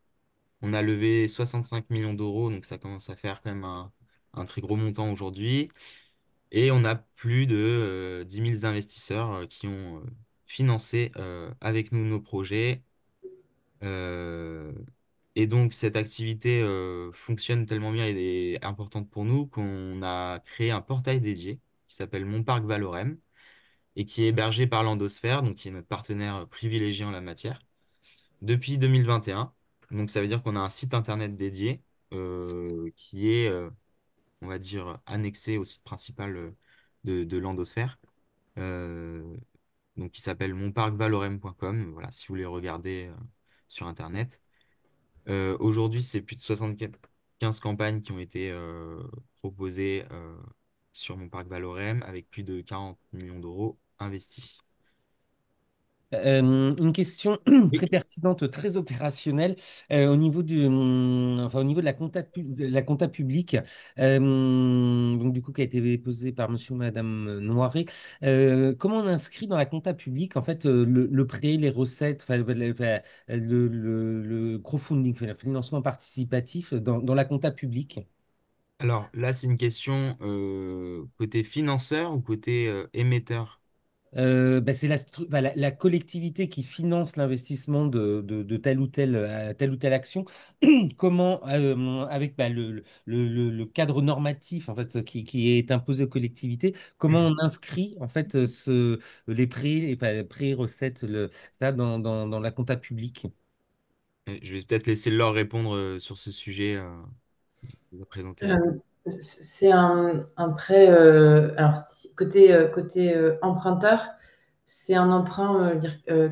On a levé 65 millions d'euros, donc ça commence à faire quand même un très gros montant aujourd'hui. Et on a plus de 10 000 investisseurs qui ont financé avec nous nos projets. Euh, et donc, cette activité fonctionne tellement bien et est importante pour nous qu'on a créé un portail dédié qui s'appelle Mon Parc Valorem et qui est hébergé par Landosphère, donc qui est notre partenaire privilégié en la matière, depuis 2021. Donc, ça veut dire qu'on a un site internet dédié qui est, on va dire, annexé au site principal de Landosphère. euh, donc qui s'appelle monparcvalorem.com. Voilà, si vous voulez regarder sur Internet. Aujourd'hui, c'est plus de 75 campagnes qui ont été proposées sur mon parc Valorem avec plus de 40 millions d'euros investis. Une question très Oui. pertinente, très opérationnelle au niveau enfin, au niveau de la compta publique, donc du coup qui a été posée par Monsieur ou Madame Noiret. Comment on inscrit dans la compta publique en fait le prêt, les recettes, enfin, le crowdfunding, enfin, le financement participatif dans la compta publique? Alors là, c'est une question côté financeur ou côté émetteur? Bah, c'est enfin, la collectivité qui finance l'investissement de telle ou telle action. Comment, avec bah, le cadre normatif en fait, qui est imposé aux collectivités, comment Mhm. on inscrit en fait, les prêts, prêts, recettes, ça dans la compta publique? Je vais peut-être laisser Laure répondre sur ce sujet. Vous présenter Euh, la. c'est un prêt, alors côté emprunteur, c'est un emprunt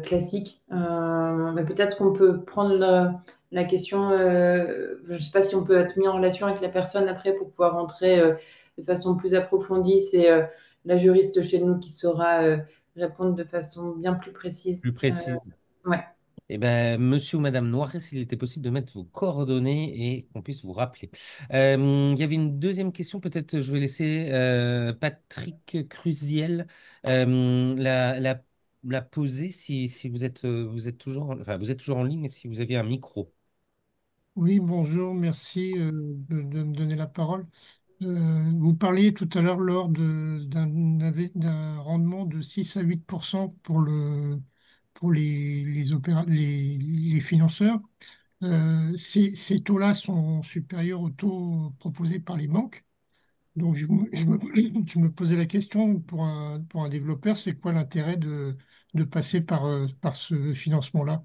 classique. Mais peut-être qu'on peut prendre la question, je ne sais pas si on peut être mis en relation avec la personne après pour pouvoir rentrer de façon plus approfondie. C'est la juriste chez nous qui saura répondre de façon bien plus précise. Plus précise. Ouais. Eh ben, monsieur ou madame Noiret, s'il était possible de mettre vos coordonnées et qu'on puisse vous rappeler. Il y avait une deuxième question, peut-être je vais laisser Patrick Cruziel la la poser si vous êtes toujours, enfin, vous êtes toujours en ligne, mais si vous aviez un micro. Oui, bonjour, merci de me donner la parole. Vous parliez tout à l'heure lors d'un rendement de 6 à 8% pour les financeurs. Ces taux-là sont supérieurs aux taux proposés par les banques. Donc, je me posais la question pour un développeur, c'est quoi l'intérêt de passer par ce financement-là?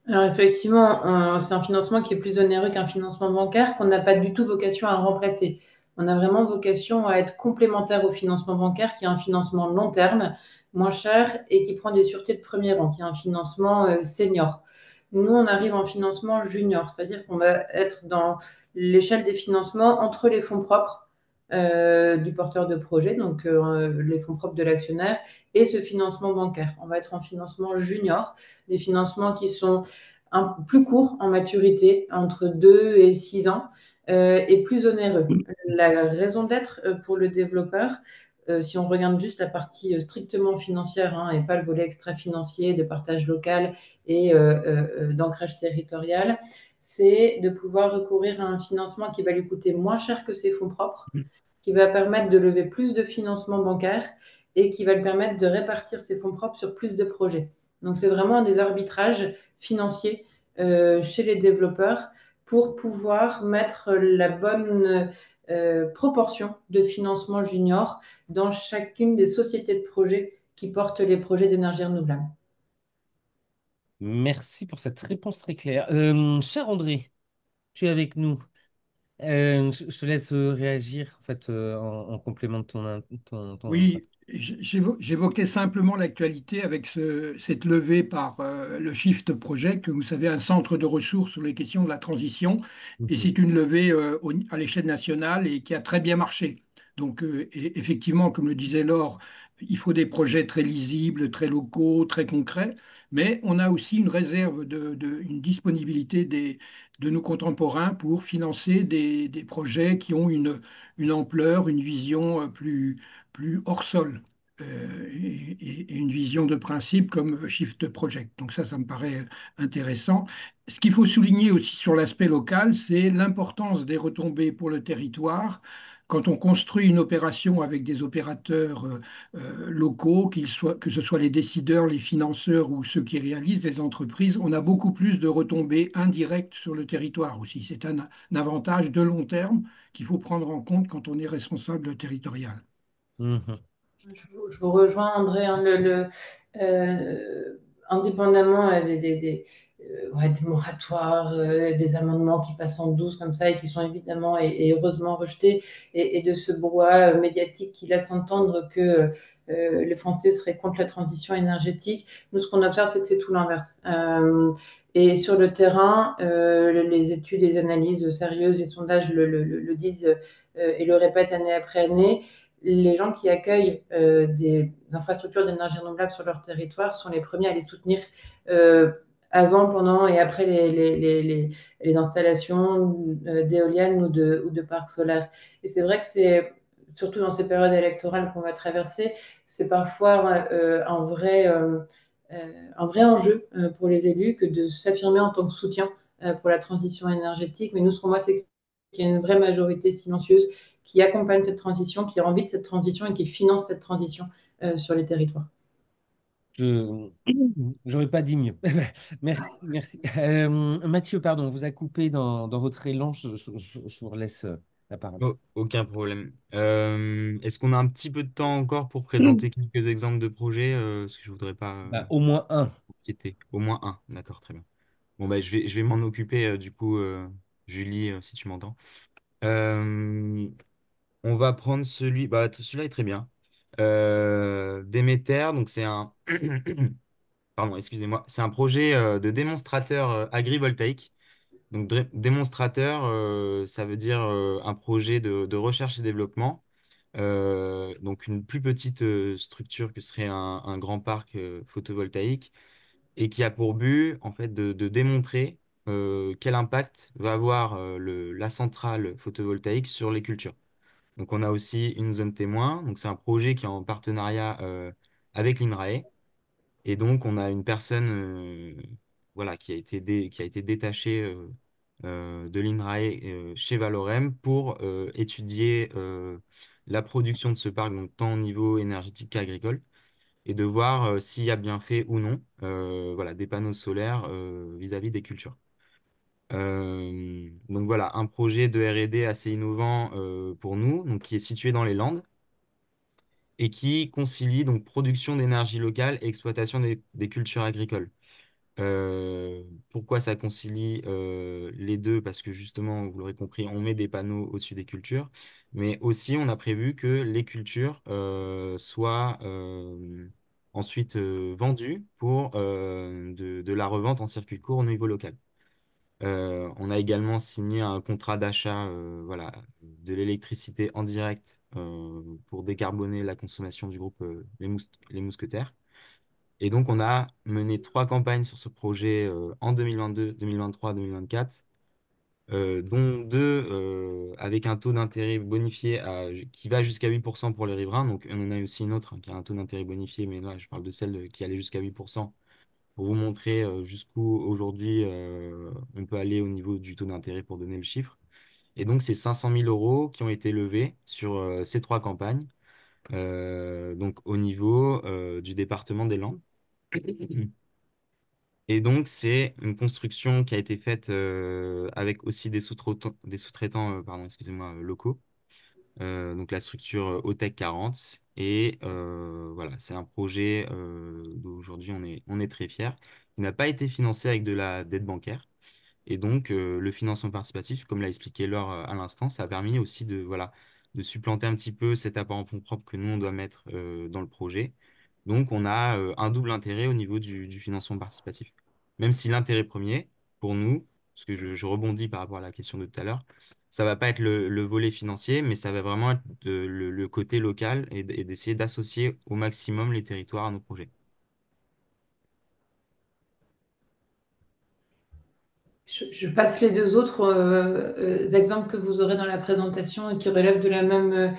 Alors effectivement, c'est un financement qui est plus onéreux qu'un financement bancaire qu'on n'a pas du tout vocation à remplacer. On a vraiment vocation à être complémentaire au financement bancaire, qui est un financement long terme, moins cher et qui prend des sûretés de premier rang, qui est un financement senior. Nous, on arrive en financement junior, c'est-à-dire qu'on va être dans l'échelle des financements entre les fonds propres du porteur de projet, donc les fonds propres de l'actionnaire, et ce financement bancaire. On va être en financement junior, des financements qui sont plus courts en maturité, entre 2 et 6 ans, et plus onéreux. La raison d'être pour le développeur, si on regarde juste la partie strictement financière hein, et pas le volet extra-financier de partage local et d'ancrage territorial, c'est de pouvoir recourir à un financement qui va lui coûter moins cher que ses fonds propres, qui va permettre de lever plus de financement bancaire et qui va lui permettre de répartir ses fonds propres sur plus de projets. Donc, c'est vraiment des arbitrages financiers chez les développeurs pour pouvoir mettre la bonne proportion de financement junior dans chacune des sociétés de projets qui portent les projets d'énergie renouvelable. Merci pour cette réponse très claire. Cher André, tu es avec nous. Je te laisse réagir en fait en complément de ton... Oui, j'évoquais simplement l'actualité avec cette levée par le Shift Project, que vous savez, un centre de ressources sur les questions de la transition. Et Mhm. c'est une levée à l'échelle nationale et qui a très bien marché. Donc, effectivement, comme le disait Laure, il faut des projets très lisibles, très locaux, très concrets. Mais on a aussi une réserve, une disponibilité de nos contemporains pour financer des projets qui ont une ampleur, une vision plus hors sol et une vision de principe comme Shift Project. Donc ça me paraît intéressant. Ce qu'il faut souligner aussi sur l'aspect local, c'est l'importance des retombées pour le territoire. Quand on construit une opération avec des opérateurs locaux, que ce soit les décideurs, les financeurs ou ceux qui réalisent les entreprises, on a beaucoup plus de retombées indirectes sur le territoire aussi. C'est un avantage de long terme qu'il faut prendre en compte quand on est responsable territorial. Mhm. Je vous rejoins, André, hein, indépendamment ouais, des moratoires, des amendements qui passent en douce comme ça et qui sont évidemment et heureusement rejetés, et de ce brouhaha médiatique qui laisse entendre que les Français seraient contre la transition énergétique. Nous, ce qu'on observe, c'est que c'est tout l'inverse. Et sur le terrain, les études, les analyses sérieuses, les sondages le disent et le répètent année après année. Les gens qui accueillent des infrastructures d'énergie renouvelable sur leur territoire sont les premiers à les soutenir avant, pendant et après les installations d'éoliennes ou de parcs solaires. Et c'est vrai que c'est, surtout dans ces périodes électorales qu'on va traverser, c'est parfois un vrai enjeu pour les élus que de s'affirmer en tant que soutien pour la transition énergétique. Mais nous, ce qu'on voit, c'est qu'il y a une vraie majorité silencieuse qui accompagne cette transition, qui a envie de cette transition et qui finance cette transition sur les territoires. Je j'aurais pas dit mieux. Merci, merci. Mathieu, pardon, on vous a coupé dans votre élan. Je vous relaisse la parole. Aucun problème. Est-ce qu'on a un petit peu de temps encore pour présenter quelques exemples de projets, parce que je voudrais pas Bah, au moins un. quitter. Au moins un. D'accord, très bien. Bon, bah, je vais m'en occuper, du coup, Julie, si tu m'entends. Euh, on va prendre celui. Bah, celui-là est très bien. Déméter, donc c'est un. Pardon, excusez-moi. C'est un projet de démonstrateur agrivoltaïque. Donc, démonstrateur, ça veut dire un projet de recherche et développement. Donc, une plus petite structure que serait un grand parc photovoltaïque et qui a pour but, en fait, de démontrer quel impact va avoir la centrale photovoltaïque sur les cultures. Donc, on a aussi une zone témoin. Donc, c'est un projet qui est en partenariat avec l'INRAE. Et donc, on a une personne voilà, qui a été détachée de l'INRAE chez Valorem pour étudier la production de ce parc, donc tant au niveau énergétique qu'agricole, et de voir s'il y a bien fait ou non voilà, des panneaux solaires vis-à-vis des cultures. Donc voilà, un projet de R&D assez innovant pour nous, donc qui est situé dans les Landes et qui concilie donc production d'énergie locale et exploitation des cultures agricoles. Pourquoi ça concilie les deux? Parce que justement, vous l'aurez compris, on met des panneaux au-dessus des cultures, mais aussi on a prévu que les cultures soient ensuite vendues pour de la revente en circuit court au niveau local. On a également signé un contrat d'achat voilà, de l'électricité en direct pour décarboner la consommation du groupe les Mousquetaires. Et donc, on a mené trois campagnes sur ce projet en 2022, 2023, 2024, dont deux avec un taux d'intérêt bonifié qui va jusqu'à 8% pour les riverains. Donc, on en a aussi une autre qui a un taux d'intérêt bonifié, mais là, je parle de celle qui allait jusqu'à 8% pour vous montrer jusqu'où aujourd'hui on peut aller au niveau du taux d'intérêt pour donner le chiffre. Et donc, c'est 500 000 euros qui ont été levés sur ces trois campagnes, donc au niveau du département des Landes. Et donc, c'est une construction qui a été faite avec aussi des sous-traitants pardon, excusez-moi, locaux. Donc, la structure OTEC 40. Et voilà, c'est un projet dont aujourd'hui on est très fiers. Il n'a pas été financé avec de la dette bancaire. Et donc, le financement participatif, comme l'a expliqué Laure à l'instant, ça a permis aussi de, voilà, de supplanter un petit peu cet apport en fonds propres que nous, on doit mettre dans le projet. Donc, on a un double intérêt au niveau du financement participatif. Même si l'intérêt premier, pour nous, parce que je rebondis par rapport à la question de tout à l'heure, ça va pas être le volet financier, mais ça va vraiment être le côté local et d'essayer d'associer au maximum les territoires à nos projets. Je passe les deux autres exemples que vous aurez dans la présentation et qui relèvent de la même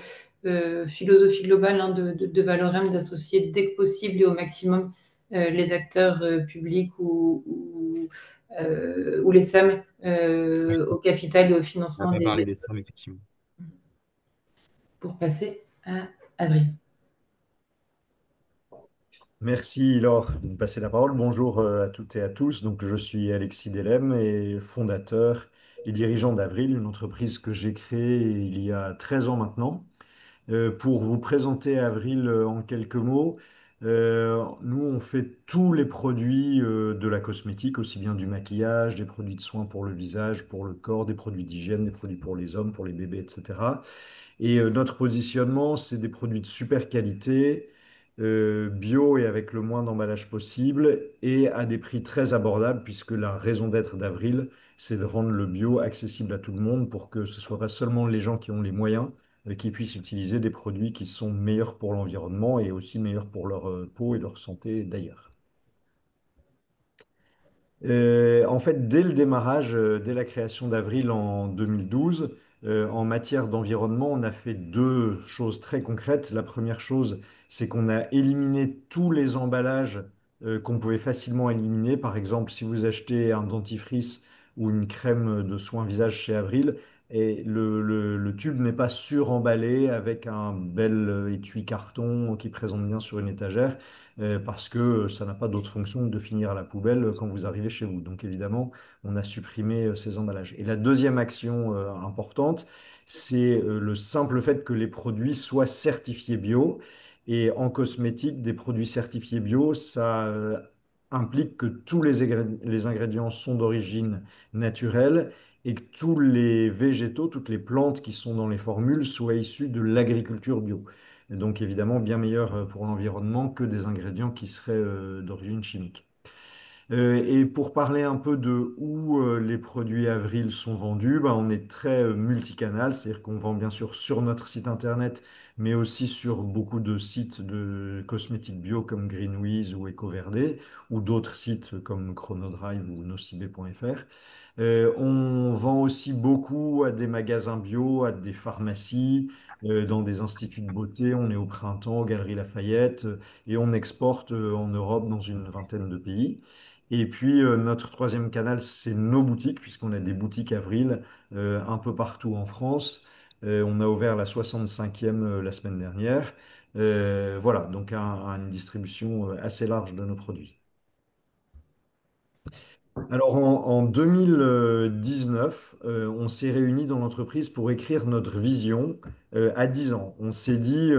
philosophie globale hein, de Valorem, d'associer dès que possible et au maximum les acteurs publics ou les SEM Oui, au capital et au on n'a financement pas parlé des des sommes, effectivement. pour passer à Avril. Merci Laure de me passer la parole. Bonjour à toutes et à tous. Donc, je suis Alexis Delem et fondateur et dirigeant d'Avril, une entreprise que j'ai créée il y a 13 ans maintenant. Pour vous présenter Avril en quelques mots, nous on fait tous les produits de la cosmétique, aussi bien du maquillage, des produits de soins pour le visage, pour le corps, des produits d'hygiène, des produits pour les hommes, pour les bébés, etc. Et notre positionnement, c'est des produits de super qualité, bio et avec le moins d'emballage possible, et à des prix très abordables, puisque la raison d'être d'Avril, c'est de rendre le bio accessible à tout le monde pour que ce soit pas seulement les gens qui ont les moyens, qui puissent utiliser des produits qui sont meilleurs pour l'environnement et aussi meilleurs pour leur peau et leur santé d'ailleurs. En fait, dès le démarrage, dès la création d'Avril en 2012, en matière d'environnement, on a fait deux choses très concrètes. La première chose, c'est qu'on a éliminé tous les emballages qu'on pouvait facilement éliminer. Par exemple, si vous achetez un dentifrice ou une crème de soin visage chez Avril, et le tube n'est pas suremballé avec un bel étui carton qui présente bien sur une étagère parce que ça n'a pas d'autre fonction que de finir à la poubelle quand vous arrivez chez vous. Donc évidemment, on a supprimé ces emballages. Et la deuxième action importante, c'est le simple fait que les produits soient certifiés bio. Et en cosmétique, des produits certifiés bio, ça implique que tous les ingrédients sont d'origine naturelle et que tous les végétaux, toutes les plantes qui sont dans les formules soient issus de l'agriculture bio. Et donc évidemment bien meilleur pour l'environnement que des ingrédients qui seraient d'origine chimique. Et pour parler un peu de où les produits Avril sont vendus, ben, on est très multicanal, c'est-à-dire qu'on vend bien sûr sur notre site internet mais aussi sur beaucoup de sites de cosmétiques bio comme Greenwiz ou EcoVerde, ou d'autres sites comme Chronodrive ou nocibé.fr. On vend aussi beaucoup à des magasins bio, à des pharmacies, dans des instituts de beauté. On est au Printemps, aux Galeries Lafayette, et on exporte en Europe dans une vingtaine de pays. Et puis notre troisième canal, c'est nos boutiques, puisqu'on a des boutiques Avril un peu partout en France. On a ouvert la 65e la semaine dernière. Voilà, donc une distribution assez large de nos produits. Alors en 2019, on s'est réunis dans l'entreprise pour écrire notre vision à 10 ans. On s'est dit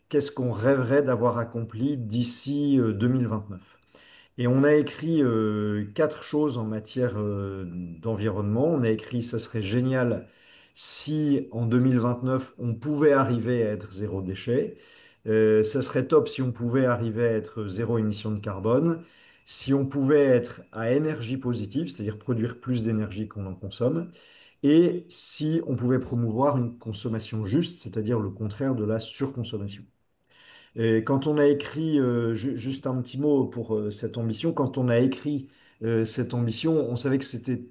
qu'est-ce qu'on rêverait d'avoir accompli d'ici 2029. Et on a écrit quatre choses en matière d'environnement. On a écrit, ça serait génial si en 2029 on pouvait arriver à être zéro déchet. Ça serait top si on pouvait arriver à être zéro émission de carbone. Si on pouvait être à énergie positive, c'est-à-dire produire plus d'énergie qu'on en consomme. Et si on pouvait promouvoir une consommation juste, c'est-à-dire le contraire de la surconsommation. Et quand on a écrit, juste un petit mot pour cette ambition, quand on a écrit cette ambition, on savait que c'était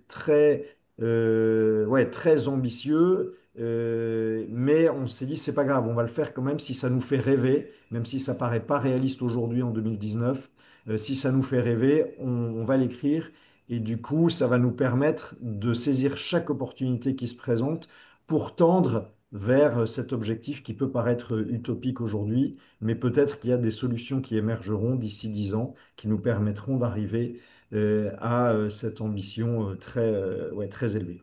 ouais, très ambitieux, mais on s'est dit, c'est pas grave, on va le faire quand même si ça nous fait rêver, même si ça paraît pas réaliste aujourd'hui en 2019. Si ça nous fait rêver, on va l'écrire. Et du coup, ça va nous permettre de saisir chaque opportunité qui se présente pour tendre vers cet objectif qui peut paraître utopique aujourd'hui, mais peut-être qu'il y a des solutions qui émergeront d'ici 10 ans qui nous permettront d'arriver à cette ambition ouais, très élevée.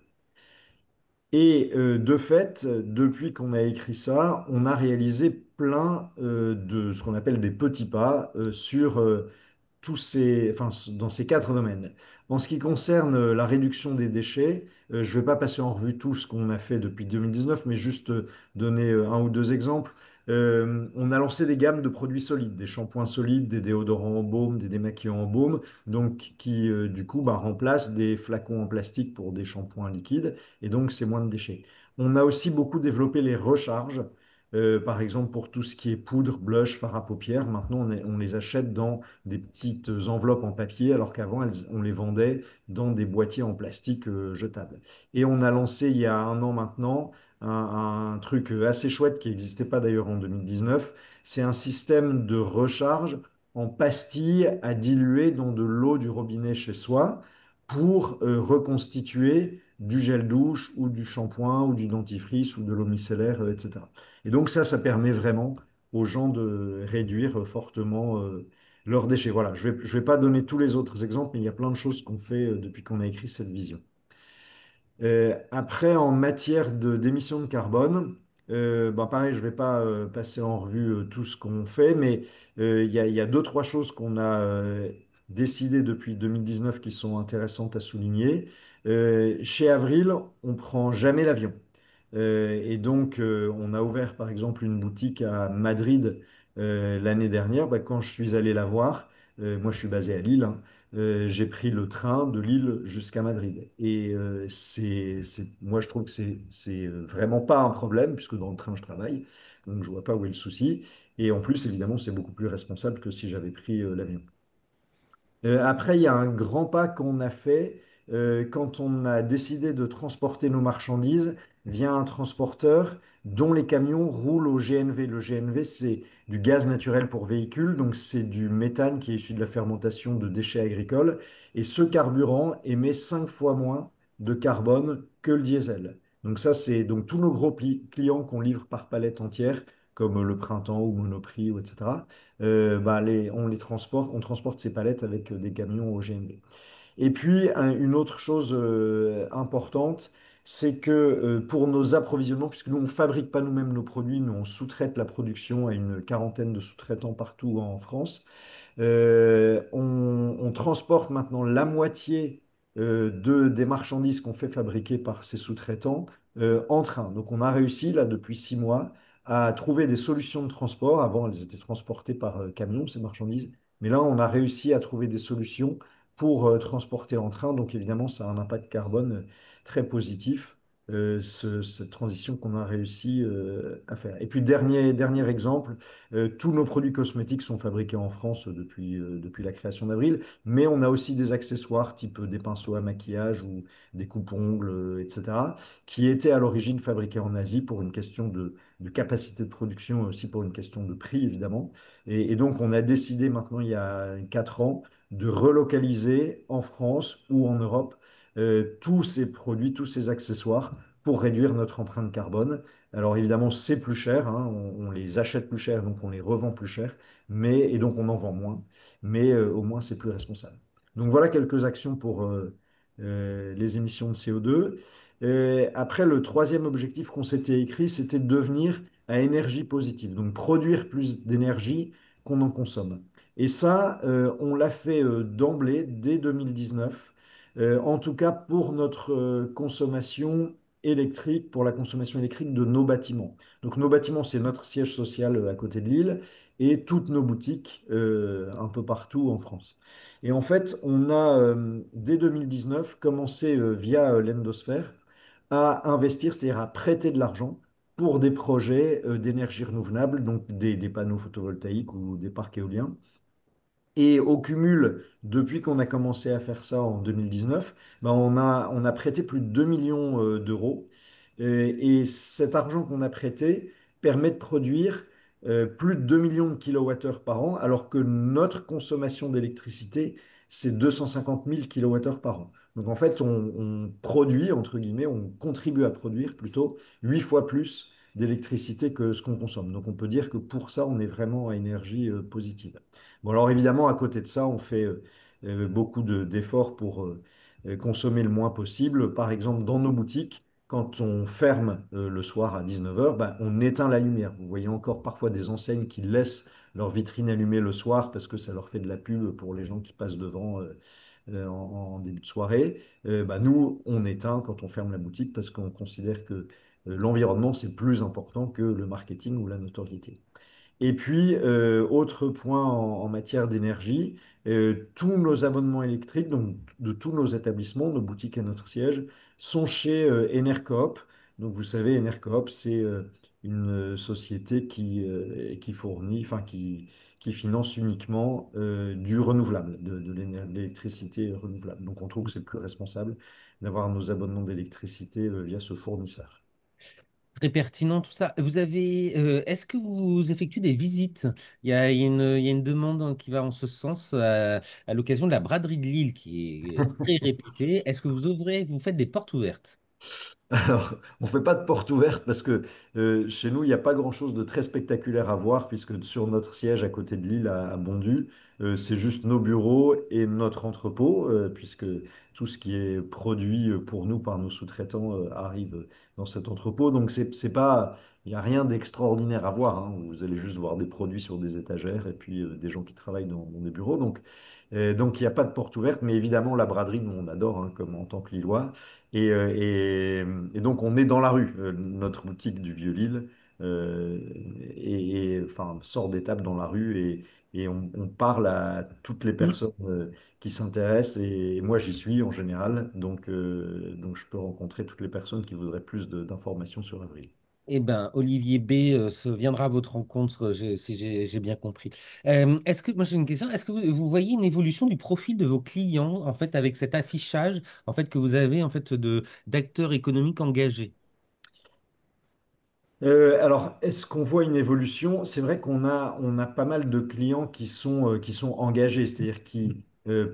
Et de fait, depuis qu'on a écrit ça, on a réalisé plein de ce qu'on appelle des petits pas sur enfin, dans ces quatre domaines. En ce qui concerne la réduction des déchets, je ne vais pas passer en revue tout ce qu'on a fait depuis 2019, mais juste donner un ou deux exemples. On a lancé des gammes de produits solides, des shampoings solides, des déodorants en baume, des démaquillants en baume, donc qui du coup remplacent des flacons en plastique pour des shampoings liquides, et donc c'est moins de déchets. On a aussi beaucoup développé les recharges. Par exemple, pour tout ce qui est poudre, blush, fard à paupières, maintenant on les achète dans des petites enveloppes en papier, alors qu'avant, on les vendait dans des boîtiers en plastique jetables. Et on a lancé il y a un an maintenant un truc assez chouette qui n'existait pas d'ailleurs en 2019. C'est un système de recharge en pastilles à diluer dans de l'eau du robinet chez soi pour reconstituer du gel douche ou du shampoing ou du dentifrice ou de l'eau micellaire, etc. Et donc ça permet vraiment aux gens de réduire fortement leurs déchets. Voilà, je vais pas donner tous les autres exemples, mais il y a plein de choses qu'on fait depuis qu'on a écrit cette vision. Après, en matière d'émissions de carbone, pareil, je ne vais pas passer en revue tout ce qu'on fait, mais il y a deux, trois choses qu'on a décidées depuis 2019 qui sont intéressantes à souligner. Chez Avril, on prend jamais l'avion. Et donc, on a ouvert par exemple une boutique à Madrid l'année dernière. Quand je suis allé la voir, moi je suis basé à Lille, hein, j'ai pris le train de Lille jusqu'à Madrid. Et moi je trouve que c'est vraiment pas un problème, puisque dans le train je travaille, donc je vois pas où est le souci. Et en plus, évidemment, c'est beaucoup plus responsable que si j'avais pris l'avion. Après, il y a un grand pas qu'on a fait quand on a décidé de transporter nos marchandises via un transporteur dont les camions roulent au GNV. Le GNV, c'est du gaz naturel pour véhicules, donc c'est du méthane qui est issu de la fermentation de déchets agricoles. Et ce carburant émet 5 fois moins de carbone que le diesel. Donc ça, c'est donc tous nos gros clients qu'on livre par palette entière, comme le Printemps ou Monoprix, ou etc. On transporte ces palettes avec des camions au GNV. Et puis, une autre chose importante, c'est que pour nos approvisionnements, puisque nous, on ne fabrique pas nous-mêmes nos produits, mais on sous-traite la production à une quarantaine de sous-traitants partout en France, on transporte maintenant la moitié des marchandises qu'on fait fabriquer par ces sous-traitants en train. Donc on a réussi, là, depuis 6 mois, à trouver des solutions de transport. Avant, elles étaient transportées par camion, ces marchandises. Mais là, on a réussi à trouver des solutions pour transporter en train. Donc évidemment, ça a un impact carbone très positif cette transition qu'on a réussi à faire. Et puis, dernier exemple, tous nos produits cosmétiques sont fabriqués en France depuis la création d'Avril, mais on a aussi des accessoires type des pinceaux à maquillage ou des coupes-ongles, etc., qui étaient à l'origine fabriqués en Asie pour une question de capacité de production, aussi pour une question de prix, évidemment. Et donc, on a décidé maintenant, il y a 4 ans, de relocaliser en France ou en Europe tous ces produits, tous ces accessoires pour réduire notre empreinte carbone. Alors évidemment, c'est plus cher, hein, on les achète plus cher, donc on les revend plus cher, et donc on en vend moins, mais au moins c'est plus responsable. Donc voilà quelques actions pour les émissions de CO2. Après, le troisième objectif qu'on s'était écrit, c'était de devenir à énergie positive, donc produire plus d'énergie qu'on en consomme. Et ça, on l'a fait d'emblée, dès 2019, en tout cas pour notre consommation électrique, pour la consommation électrique de nos bâtiments. Donc nos bâtiments, c'est notre siège social à côté de Lille et toutes nos boutiques un peu partout en France. Et en fait, on a, dès 2019, commencé via l'Endosphère à investir, c'est-à-dire à prêter de l'argent pour des projets d'énergie renouvelable, donc des panneaux photovoltaïques ou des parcs éoliens. Et au cumul, depuis qu'on a commencé à faire ça en 2019, ben on a prêté plus de 2 millions d'euros. Et cet argent qu'on a prêté permet de produire plus de 2 millions de kilowattheures par an, alors que notre consommation d'électricité, c'est 250 000 kilowattheures par an. Donc en fait, on produit, entre guillemets, on contribue à produire plutôt 8 fois plus d'électricité que ce qu'on consomme. Donc on peut dire que pour ça, on est vraiment à énergie positive. Bon, alors évidemment, à côté de ça, on fait beaucoup d'efforts pour consommer le moins possible. Par exemple, dans nos boutiques, quand on ferme le soir à 19 heures, ben, on éteint la lumière. Vous voyez encore parfois des enseignes qui laissent leur vitrine allumée le soir parce que ça leur fait de la pub pour les gens qui passent devant en début de soirée. Ben, nous, on éteint quand on ferme la boutique parce qu'on considère que l'environnement, c'est plus important que le marketing ou la notoriété. Et puis, autre point en matière d'énergie, tous nos abonnements électriques, donc de tous nos établissements, nos boutiques et notre siège, sont chez Enercoop. Donc, vous savez, Enercoop, c'est une société qui fournit, enfin, qui finance uniquement du renouvelable, de l'électricité renouvelable. Donc, on trouve que c'est plus responsable d'avoir nos abonnements d'électricité via ce fournisseur. Très pertinent tout ça. Est-ce que vous effectuez des visites? Il y a une demande qui va en ce sens à l'occasion de la braderie de Lille qui est très réputée. Est-ce que vous faites des portes ouvertes? Alors, on ne fait pas de porte ouverte parce que chez nous, il n'y a pas grand-chose de très spectaculaire à voir puisque sur notre siège à côté de Lille, à Bondy, c'est juste nos bureaux et notre entrepôt puisque tout ce qui est produit pour nous par nos sous-traitants arrive dans cet entrepôt. Donc, c'est pas, il n'y a rien d'extraordinaire à voir, hein. Vous allez juste voir des produits sur des étagères et puis des gens qui travaillent dans des bureaux. Donc, il n'y a pas de porte ouverte, mais évidemment, la braderie, nous, on adore hein, comme en tant que Lillois. Et donc, on est dans la rue. Notre boutique du Vieux-Lille enfin, sort des tables dans la rue et on parle à toutes les personnes qui s'intéressent. Et moi, j'y suis en général. Donc, je peux rencontrer toutes les personnes qui voudraient plus d'informations sur Avril. Eh ben, Olivier B viendra à votre rencontre, si j'ai bien compris. Moi j'ai une question, est-ce que vous voyez une évolution du profil de vos clients en fait avec cet affichage en fait que vous avez en fait de d'acteurs économiques engagés? Alors, est-ce qu'on voit une évolution? C'est vrai qu'on a pas mal de clients qui sont engagés, c'est-à-dire qui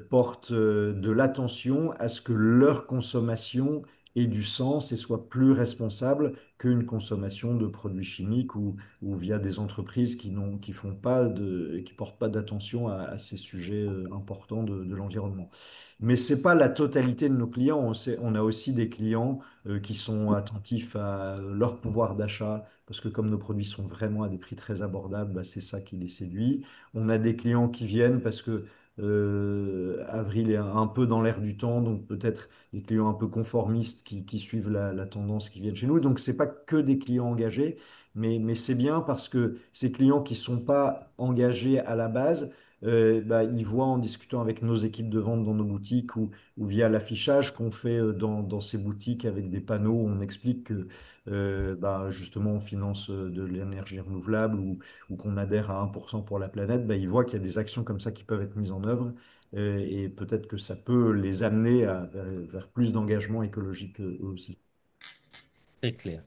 portent de l'attention à ce que leur consommation ait du sens et soit plus responsable qu'une consommation de produits chimiques ou via des entreprises qui font pas qui portent pas d'attention à ces sujets importants de l'environnement. Mais c'est pas la totalité de nos clients. On a aussi des clients qui sont attentifs à leur pouvoir d'achat, parce que comme nos produits sont vraiment à des prix très abordables, bah, c'est ça qui les séduit. On a des clients qui viennent parce que Avril est un peu dans l'air du temps, donc peut-être des clients un peu conformistes qui suivent la tendance qui viennent chez nous. Donc c'est pas que des clients engagés, mais c'est bien parce que ces clients qui sont pas engagés à la base, bah, ils voient en discutant avec nos équipes de vente dans nos boutiques ou via l'affichage qu'on fait dans ces boutiques avec des panneaux où on explique que bah, justement on finance de l'énergie renouvelable ou qu'on adhère à 1% pour la planète, bah, ils voient qu'il y a des actions comme ça qui peuvent être mises en œuvre et peut-être que ça peut les amener vers plus d'engagement écologique eux aussi. Très clair.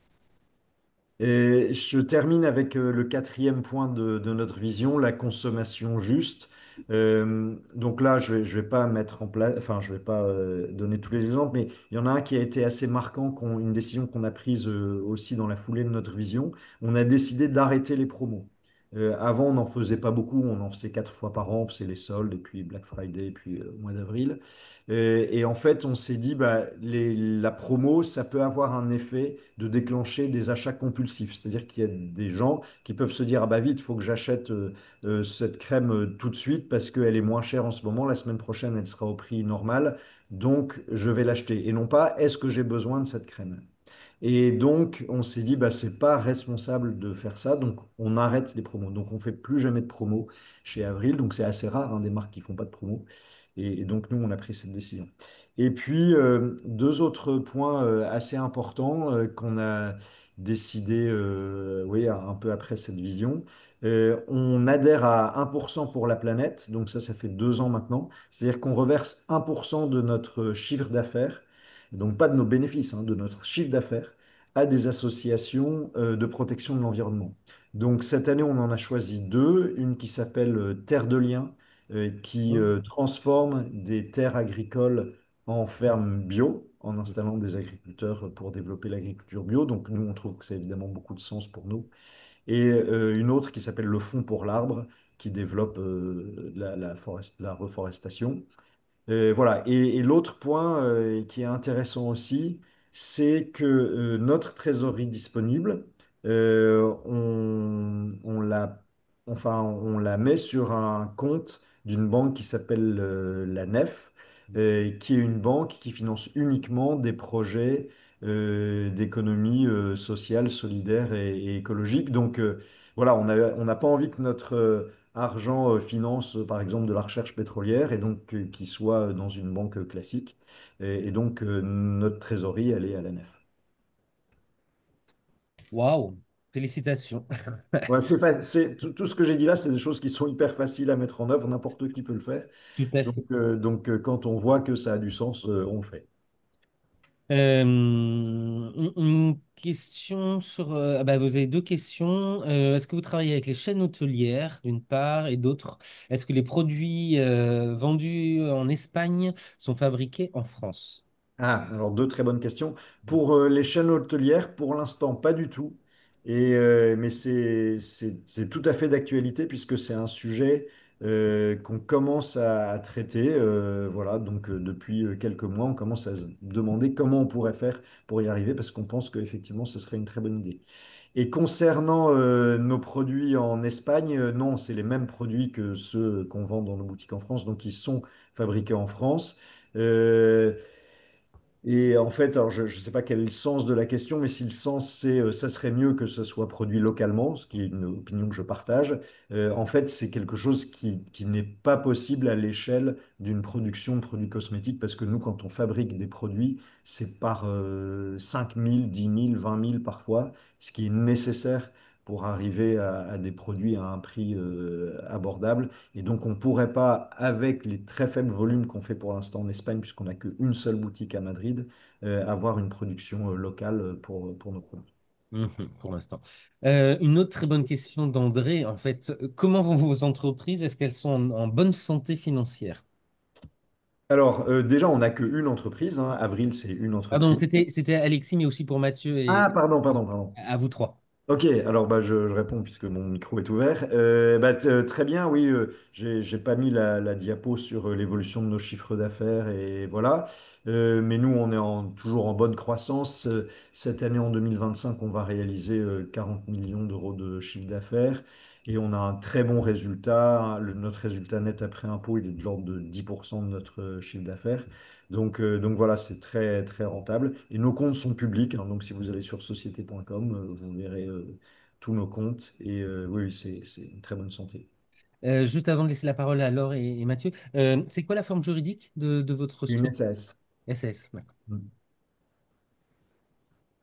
Et je termine avec le quatrième point de notre vision, la consommation juste. Donc là, je vais pas mettre en place, enfin, je vais pas donner tous les exemples, mais il y en a un qui a été assez marquant, une décision qu'on a prise aussi dans la foulée de notre vision. On a décidé d'arrêter les promos. Avant, on n'en faisait pas beaucoup, on en faisait 4 fois par an, on faisait les soldes, et puis Black Friday, et puis mois d'avril. Et en fait, on s'est dit, bah, la promo, ça peut avoir un effet de déclencher des achats compulsifs. C'est-à-dire qu'il y a des gens qui peuvent se dire, ah bah vite, il faut que j'achète cette crème tout de suite parce qu'elle est moins chère en ce moment. La semaine prochaine, elle sera au prix normal. Donc, je vais l'acheter. Et non pas, est-ce que j'ai besoin de cette crème? Et donc, on s'est dit, bah, c'est pas responsable de faire ça, donc on arrête les promos. Donc, on fait plus jamais de promos chez Avril. Donc, c'est assez rare, hein, des marques qui font pas de promos. Et donc, nous, on a pris cette décision. Et puis, deux autres points assez importants qu'on a décidé, oui, un peu après cette vision. On adhère à 1% pour la planète. Donc, ça fait 2 ans maintenant. C'est-à-dire qu'on reverse 1% de notre chiffre d'affaires, donc pas de nos bénéfices, hein, de notre chiffre d'affaires, à des associations de protection de l'environnement. Donc, cette année, on en a choisi deux. Une qui s'appelle Terre de Liens qui transforme des terres agricoles en fermes bio, en installant des agriculteurs pour développer l'agriculture bio. Donc nous, on trouve que ça a évidemment beaucoup de sens pour nous. Et une autre qui s'appelle le Fonds pour l'arbre, qui développe la reforestation. Voilà. Et l'autre point qui est intéressant aussi, c'est que notre trésorerie disponible, on la met sur un compte d'une banque qui s'appelle la Nef, qui est une banque qui finance uniquement des projets d'économie sociale, solidaire et écologique. Donc voilà, on n'a pas envie que notre argent finance, par exemple, de la recherche pétrolière et donc qui soit dans une banque classique. Et donc, notre trésorerie, elle est à la nef. Waouh, félicitations. Ouais, tout ce que j'ai dit là, c'est des choses qui sont hyper faciles à mettre en œuvre, n'importe qui peut le faire. Tout à Donc, fait. quand on voit que ça a du sens, on le fait. Une question sur... ah bah, vous avez deux questions. Est-ce que vous travaillez avec les chaînes hôtelières, d'une part, et d'autre, est-ce que les produits vendus en Espagne sont fabriqués en France? Ah, alors deux très bonnes questions. Pour les chaînes hôtelières, pour l'instant, pas du tout. Mais c'est tout à fait d'actualité puisque c'est un sujet qu'on commence à traiter. Voilà, donc depuis quelques mois, on commence à se demander comment on pourrait faire pour y arriver parce qu'on pense qu'effectivement, ce serait une très bonne idée. Et concernant nos produits en Espagne, non, c'est les mêmes produits que ceux qu'on vend dans nos boutiques en France, donc ils sont fabriqués en France. Euh, et en fait, alors je ne sais pas quel est le sens de la question, mais si le sens c'est ça serait mieux que ce soit produit localement, ce qui est une opinion que je partage, en fait, c'est quelque chose qui n'est pas possible à l'échelle d'une production de produits cosmétiques parce que nous, quand on fabrique des produits, c'est par 5 000, 10 000, 20 000 parfois, ce qui est nécessaire pour arriver à des produits à un prix abordable. Et donc, on ne pourrait pas, avec les très faibles volumes qu'on fait pour l'instant en Espagne, puisqu'on n'a qu'une seule boutique à Madrid, avoir une production locale pour nos produits. Pour l'instant. Une autre très bonne question d'André, en fait, comment vont vos entreprises? Est-ce qu'elles sont en bonne santé financière? Alors, déjà, on n'a qu'une entreprise, hein. Avril, c'est une Pardon, entreprise. c'était Alexis, mais aussi pour Mathieu et Ah, pardon, pardon, pardon. à vous trois. Ok, alors bah, je réponds puisque mon micro est ouvert. Bah, très bien, oui, j'ai pas mis la diapo sur l'évolution de nos chiffres d'affaires et voilà. Mais nous, on est toujours en bonne croissance. Cette année, en 2025, on va réaliser 40 millions d'euros de chiffre d'affaires et on a un très bon résultat. Notre résultat net après impôt, il est de l'ordre de 10% de notre chiffre d'affaires. Donc voilà, c'est très, très rentable. Et nos comptes sont publics, hein. Donc si vous allez sur société.com, vous verrez tous nos comptes. Et oui, oui, c'est une très bonne santé. Juste avant de laisser la parole à Laure et Mathieu, c'est quoi la forme juridique de votre Une structure? SAS. SAS, d'accord.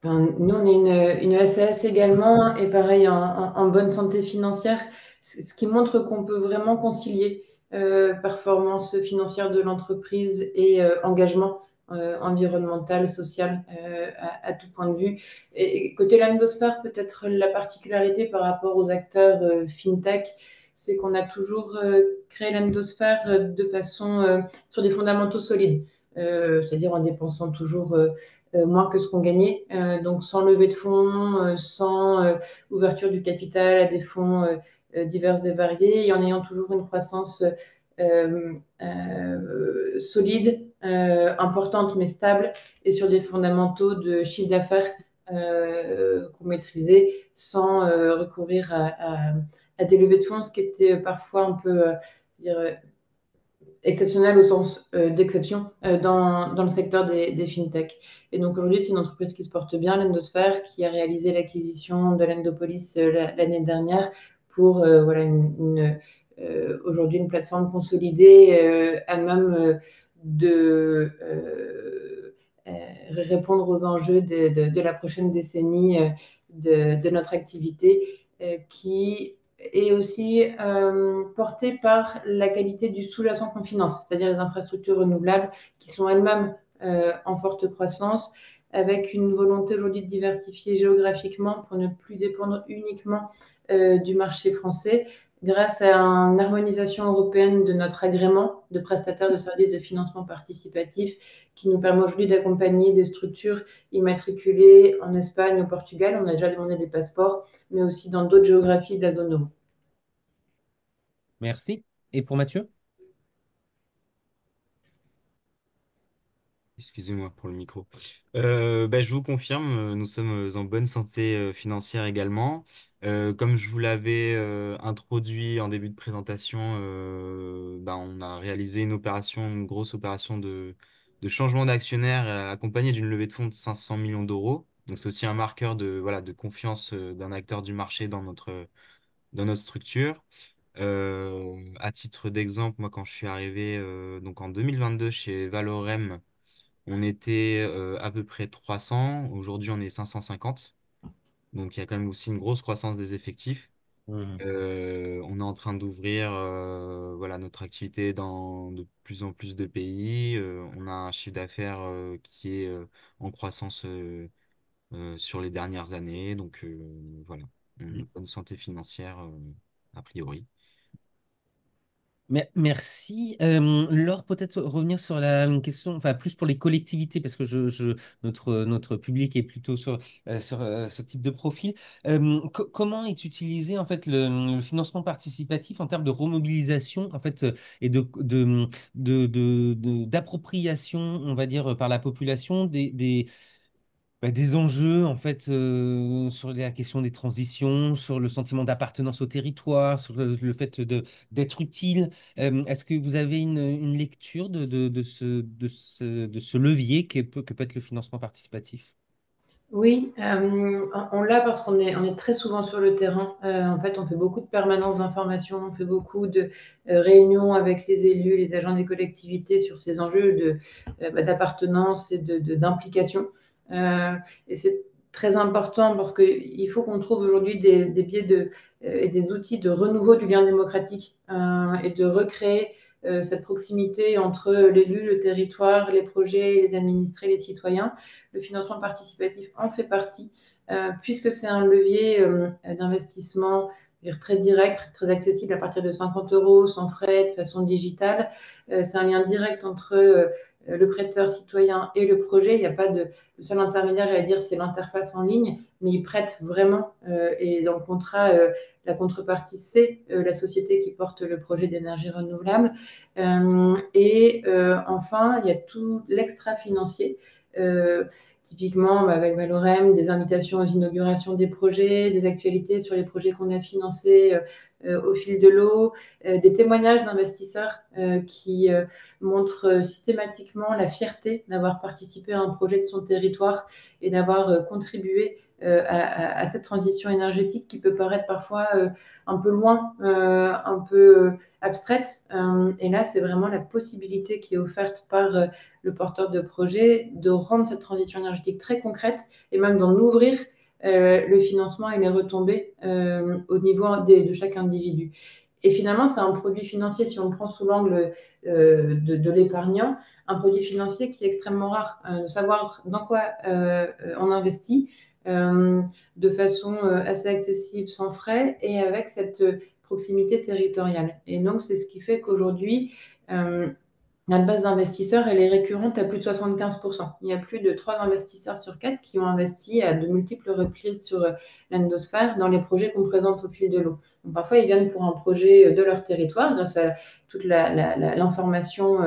Enfin, nous, on est une SAS également, et pareil, en bonne santé financière, ce qui montre qu'on peut vraiment concilier performance financière de l'entreprise et engagement environnemental, social, à tout point de vue. Et côté Landosphère, peut-être la particularité par rapport aux acteurs FinTech, c'est qu'on a toujours créé Landosphère de façon sur des fondamentaux solides, c'est-à-dire en dépensant toujours moins que ce qu'on gagnait, donc sans levée de fonds, sans ouverture du capital à des fonds divers et variés, et en ayant toujours une croissance solide, importante mais stable, et sur des fondamentaux de chiffre d'affaires qu'on maîtrisait sans recourir à des levées de fonds, ce qui était parfois un peu dire, exceptionnel au sens d'exception dans le secteur des fintech. Et donc aujourd'hui, c'est une entreprise qui se porte bien, l'Endosphère, qui a réalisé l'acquisition de l'Endopolis l'année dernière pour voilà, aujourd'hui une plateforme consolidée à même de répondre aux enjeux de la prochaine décennie de notre activité qui est aussi portée par la qualité du sous-jacent qu'on finance, c'est-à-dire les infrastructures renouvelables qui sont elles-mêmes en forte croissance, avec une volonté aujourd'hui de diversifier géographiquement pour ne plus dépendre uniquement du marché français, grâce à une harmonisation européenne de notre agrément de prestataire de services de financement participatif qui nous permet aujourd'hui d'accompagner des structures immatriculées en Espagne, au Portugal. On a déjà demandé des passeports, mais aussi dans d'autres géographies de la zone euro. Merci. Et pour Mathieu? Excusez-moi pour le micro. Je vous confirme, nous sommes en bonne santé financière également. Comme je vous l'avais introduit en début de présentation, on a réalisé une grosse opération de changement d'actionnaire accompagnée d'une levée de fonds de 500 millions d'euros. Donc c'est aussi un marqueur de confiance d'un acteur du marché dans notre structure. À titre d'exemple, moi quand je suis arrivé donc en 2022 chez Valorem, on était à peu près 300. Aujourd'hui, on est 550. Donc, il y a quand même aussi une grosse croissance des effectifs. Mhm. On est en train d'ouvrir notre activité dans de plus en plus de pays. On a un chiffre d'affaires qui est en croissance sur les dernières années. Donc, voilà, on a une bonne santé financière a priori. Merci. Laure, peut-être revenir sur une question, enfin plus pour les collectivités, parce que notre public est plutôt sur ce type de profil. Comment est utilisé en fait le financement participatif en termes de remobilisation en fait et d'appropriation, on va dire, par la population des enjeux en fait sur la question des transitions, sur le sentiment d'appartenance au territoire, sur le fait d'être utile. Est-ce que vous avez une lecture de ce levier que peut être le financement participatif? Oui, on l'a parce qu'on est très souvent sur le terrain. En fait, on fait beaucoup de permanences d'information, on fait beaucoup de réunions avec les élus, les agents des collectivités sur ces enjeux d'appartenance et d'implication. Euh, et c'est très important parce qu'il faut qu'on trouve aujourd'hui des biais et des outils de renouveau du lien démocratique et de recréer cette proximité entre l'élu, le territoire, les projets, les administrés, les citoyens. Le financement participatif en fait partie, puisque c'est un levier d'investissement très direct, très accessible à partir de 50 euros, sans frais, de façon digitale. C'est un lien direct entre le prêteur citoyen et le projet. Il n'y a pas le seul intermédiaire, j'allais dire, c'est l'interface en ligne, mais il prête vraiment. Et dans le contrat, la contrepartie, c'est la société qui porte le projet d'énergie renouvelable. Enfin, il y a tout l'extra financier. Euh, Typiquement, avec Valorem, des invitations aux inaugurations des projets, des actualités sur les projets qu'on a financés au fil de l'eau, des témoignages d'investisseurs qui montrent systématiquement la fierté d'avoir participé à un projet de son territoire et d'avoir contribué à cette transition énergétique qui peut paraître parfois un peu loin, un peu abstraite. Et là, c'est vraiment la possibilité qui est offerte par le porteur de projet de rendre cette transition énergétique très concrète et même d'en ouvrir le financement et les retombées au niveau de chaque individu. Et finalement, c'est un produit financier, si on le prend sous l'angle de l'épargnant, un produit financier qui est extrêmement rare. De savoir dans quoi on investit de façon assez accessible, sans frais, et avec cette proximité territoriale. Et donc, c'est ce qui fait qu'aujourd'hui, notre base d'investisseurs, elle est récurrente à plus de 75%. Il y a plus de 3 investisseurs sur 4 qui ont investi à de multiples reprises sur l'endosphère dans les projets qu'on présente au fil de l'eau. Donc, parfois, ils viennent pour un projet de leur territoire grâce à toute l'information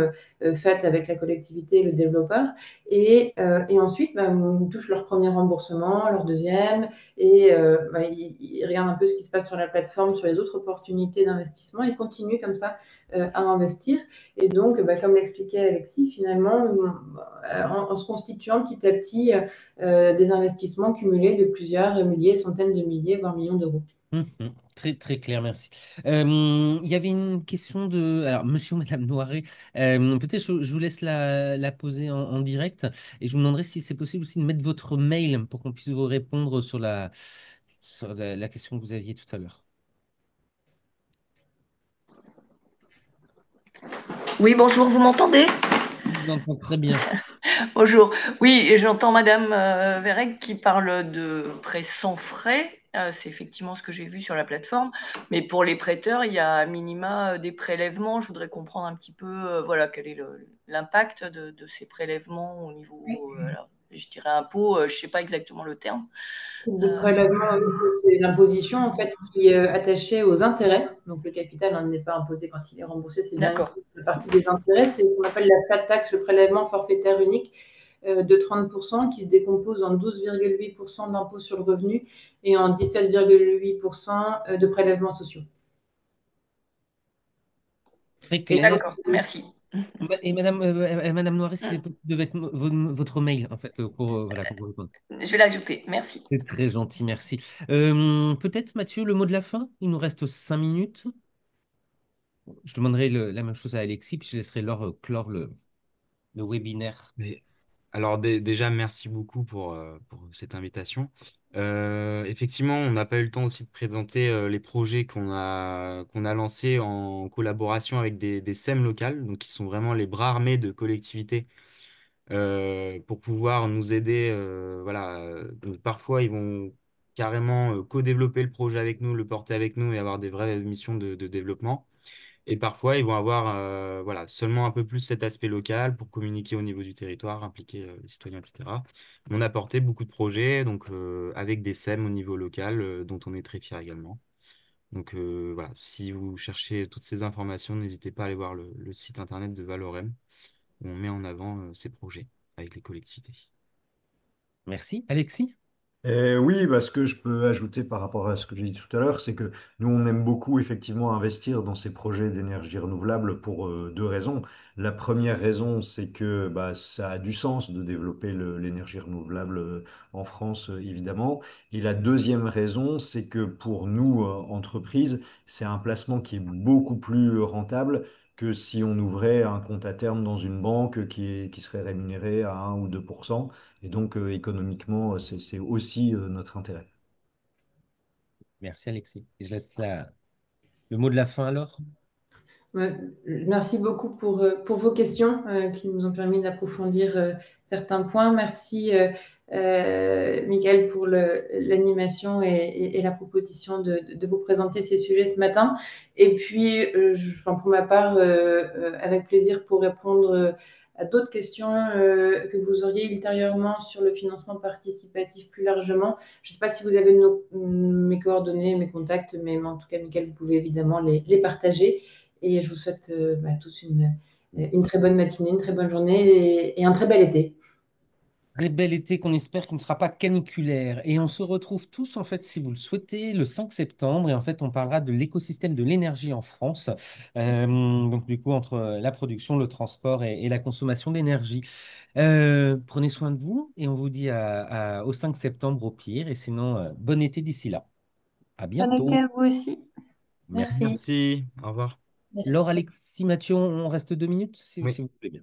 faite avec la collectivité et le développeur. Et ensuite, ils touchent leur premier remboursement, leur deuxième, et ils regardent un peu ce qui se passe sur la plateforme, sur les autres opportunités d'investissement, et continuent comme ça à investir. Et donc, comme l'expliquait Alexis, finalement, en se constituant petit à petit des investissements cumulés de plusieurs milliers, centaines de milliers, voire millions d'euros. Très, très clair, merci. Il y avait une question de... Alors, monsieur ou madame Noiret, peut-être je vous laisse la poser en direct et je vous demanderai si c'est possible aussi de mettre votre mail pour qu'on puisse vous répondre sur la question que vous aviez tout à l'heure. Oui, bonjour, vous m'entendez? Je vous entends très bien. Bonjour. Oui, j'entends Madame Vérec qui parle de prêts sans frais. C'est effectivement ce que j'ai vu sur la plateforme. Mais pour les prêteurs, il y a à minima des prélèvements. Je voudrais comprendre un petit peu voilà, quel est l'impact de ces prélèvements au niveau, je dirais impôt, je ne sais pas exactement le terme. Le prélèvement, c'est l'imposition en fait qui est attachée aux intérêts. Donc le capital n'est pas imposé quand il est remboursé, c'est bien la partie des intérêts. C'est ce qu'on appelle la flat tax, le prélèvement forfaitaire unique de 30% qui se décompose en 12,8% d'impôt sur le revenu et en 17,8% de prélèvements sociaux. Très clair. D'accord, merci. Et Madame Noiret, si c'est possible de mettre votre mail, en fait, voilà, pour vous répondre. Je vais l'ajouter, merci. C'est très gentil, merci. Peut-être, Mathieu, le mot de la fin? Il nous reste 5 minutes. Je demanderai la même chose à Alexis, puis je laisserai Laure clore le webinaire. Alors déjà, merci beaucoup pour cette invitation. Effectivement, on n'a pas eu le temps aussi de présenter les projets qu'on a lancés en collaboration avec des SEM locales, donc qui sont vraiment les bras armés de collectivités pour pouvoir nous aider. Voilà. Donc, parfois, ils vont carrément co-développer le projet avec nous, le porter avec nous et avoir des vraies missions de développement. Et parfois, ils vont avoir voilà, seulement un peu plus cet aspect local pour communiquer au niveau du territoire, impliquer les citoyens, etc. On a porté beaucoup de projets donc, avec des SEM au niveau local dont on est très fiers également. Donc voilà, si vous cherchez toutes ces informations, n'hésitez pas à aller voir le site internet de Valorem où on met en avant ces projets avec les collectivités. Merci. Alexis? Oui, ce que je peux ajouter par rapport à ce que j'ai dit tout à l'heure, c'est que nous, on aime beaucoup effectivement investir dans ces projets d'énergie renouvelable pour deux raisons. La première raison, c'est que ça a du sens de développer l'énergie renouvelable en France, évidemment. Et la deuxième raison, c'est que pour nous, entreprises, c'est un placement qui est beaucoup plus rentable que si on ouvrait un compte à terme dans une banque qui serait rémunéré à 1 ou 2%. Et donc, économiquement, c'est aussi notre intérêt. Merci, Alexis. Et je laisse le mot de la fin alors. Merci beaucoup pour vos questions qui nous ont permis d'approfondir certains points. Merci, Michael, pour l'animation et la proposition de vous présenter ces sujets ce matin. Et puis, pour ma part, avec plaisir pour répondre à d'autres questions que vous auriez ultérieurement sur le financement participatif plus largement. Je ne sais pas si vous avez mes coordonnées, mes contacts, mais en tout cas, Michael, vous pouvez évidemment les partager. Et je vous souhaite tous une très bonne matinée, une très bonne journée et un très bel été. très bel été qu'on espère qui ne sera pas caniculaire. Et on se retrouve tous, en fait, si vous le souhaitez, le 5 septembre. Et en fait, on parlera de l'écosystème de l'énergie en France. Donc, du coup, entre la production, le transport et la consommation d'énergie. Prenez soin de vous et on vous dit au 5 septembre au pire. Et sinon, bon été d'ici là. À Bon été bientôt. à vous aussi. Merci. Merci. Merci, au revoir. Laure, Merci. Alexis, Mathieu, on reste 2 minutes, si Oui. vous voulez bien.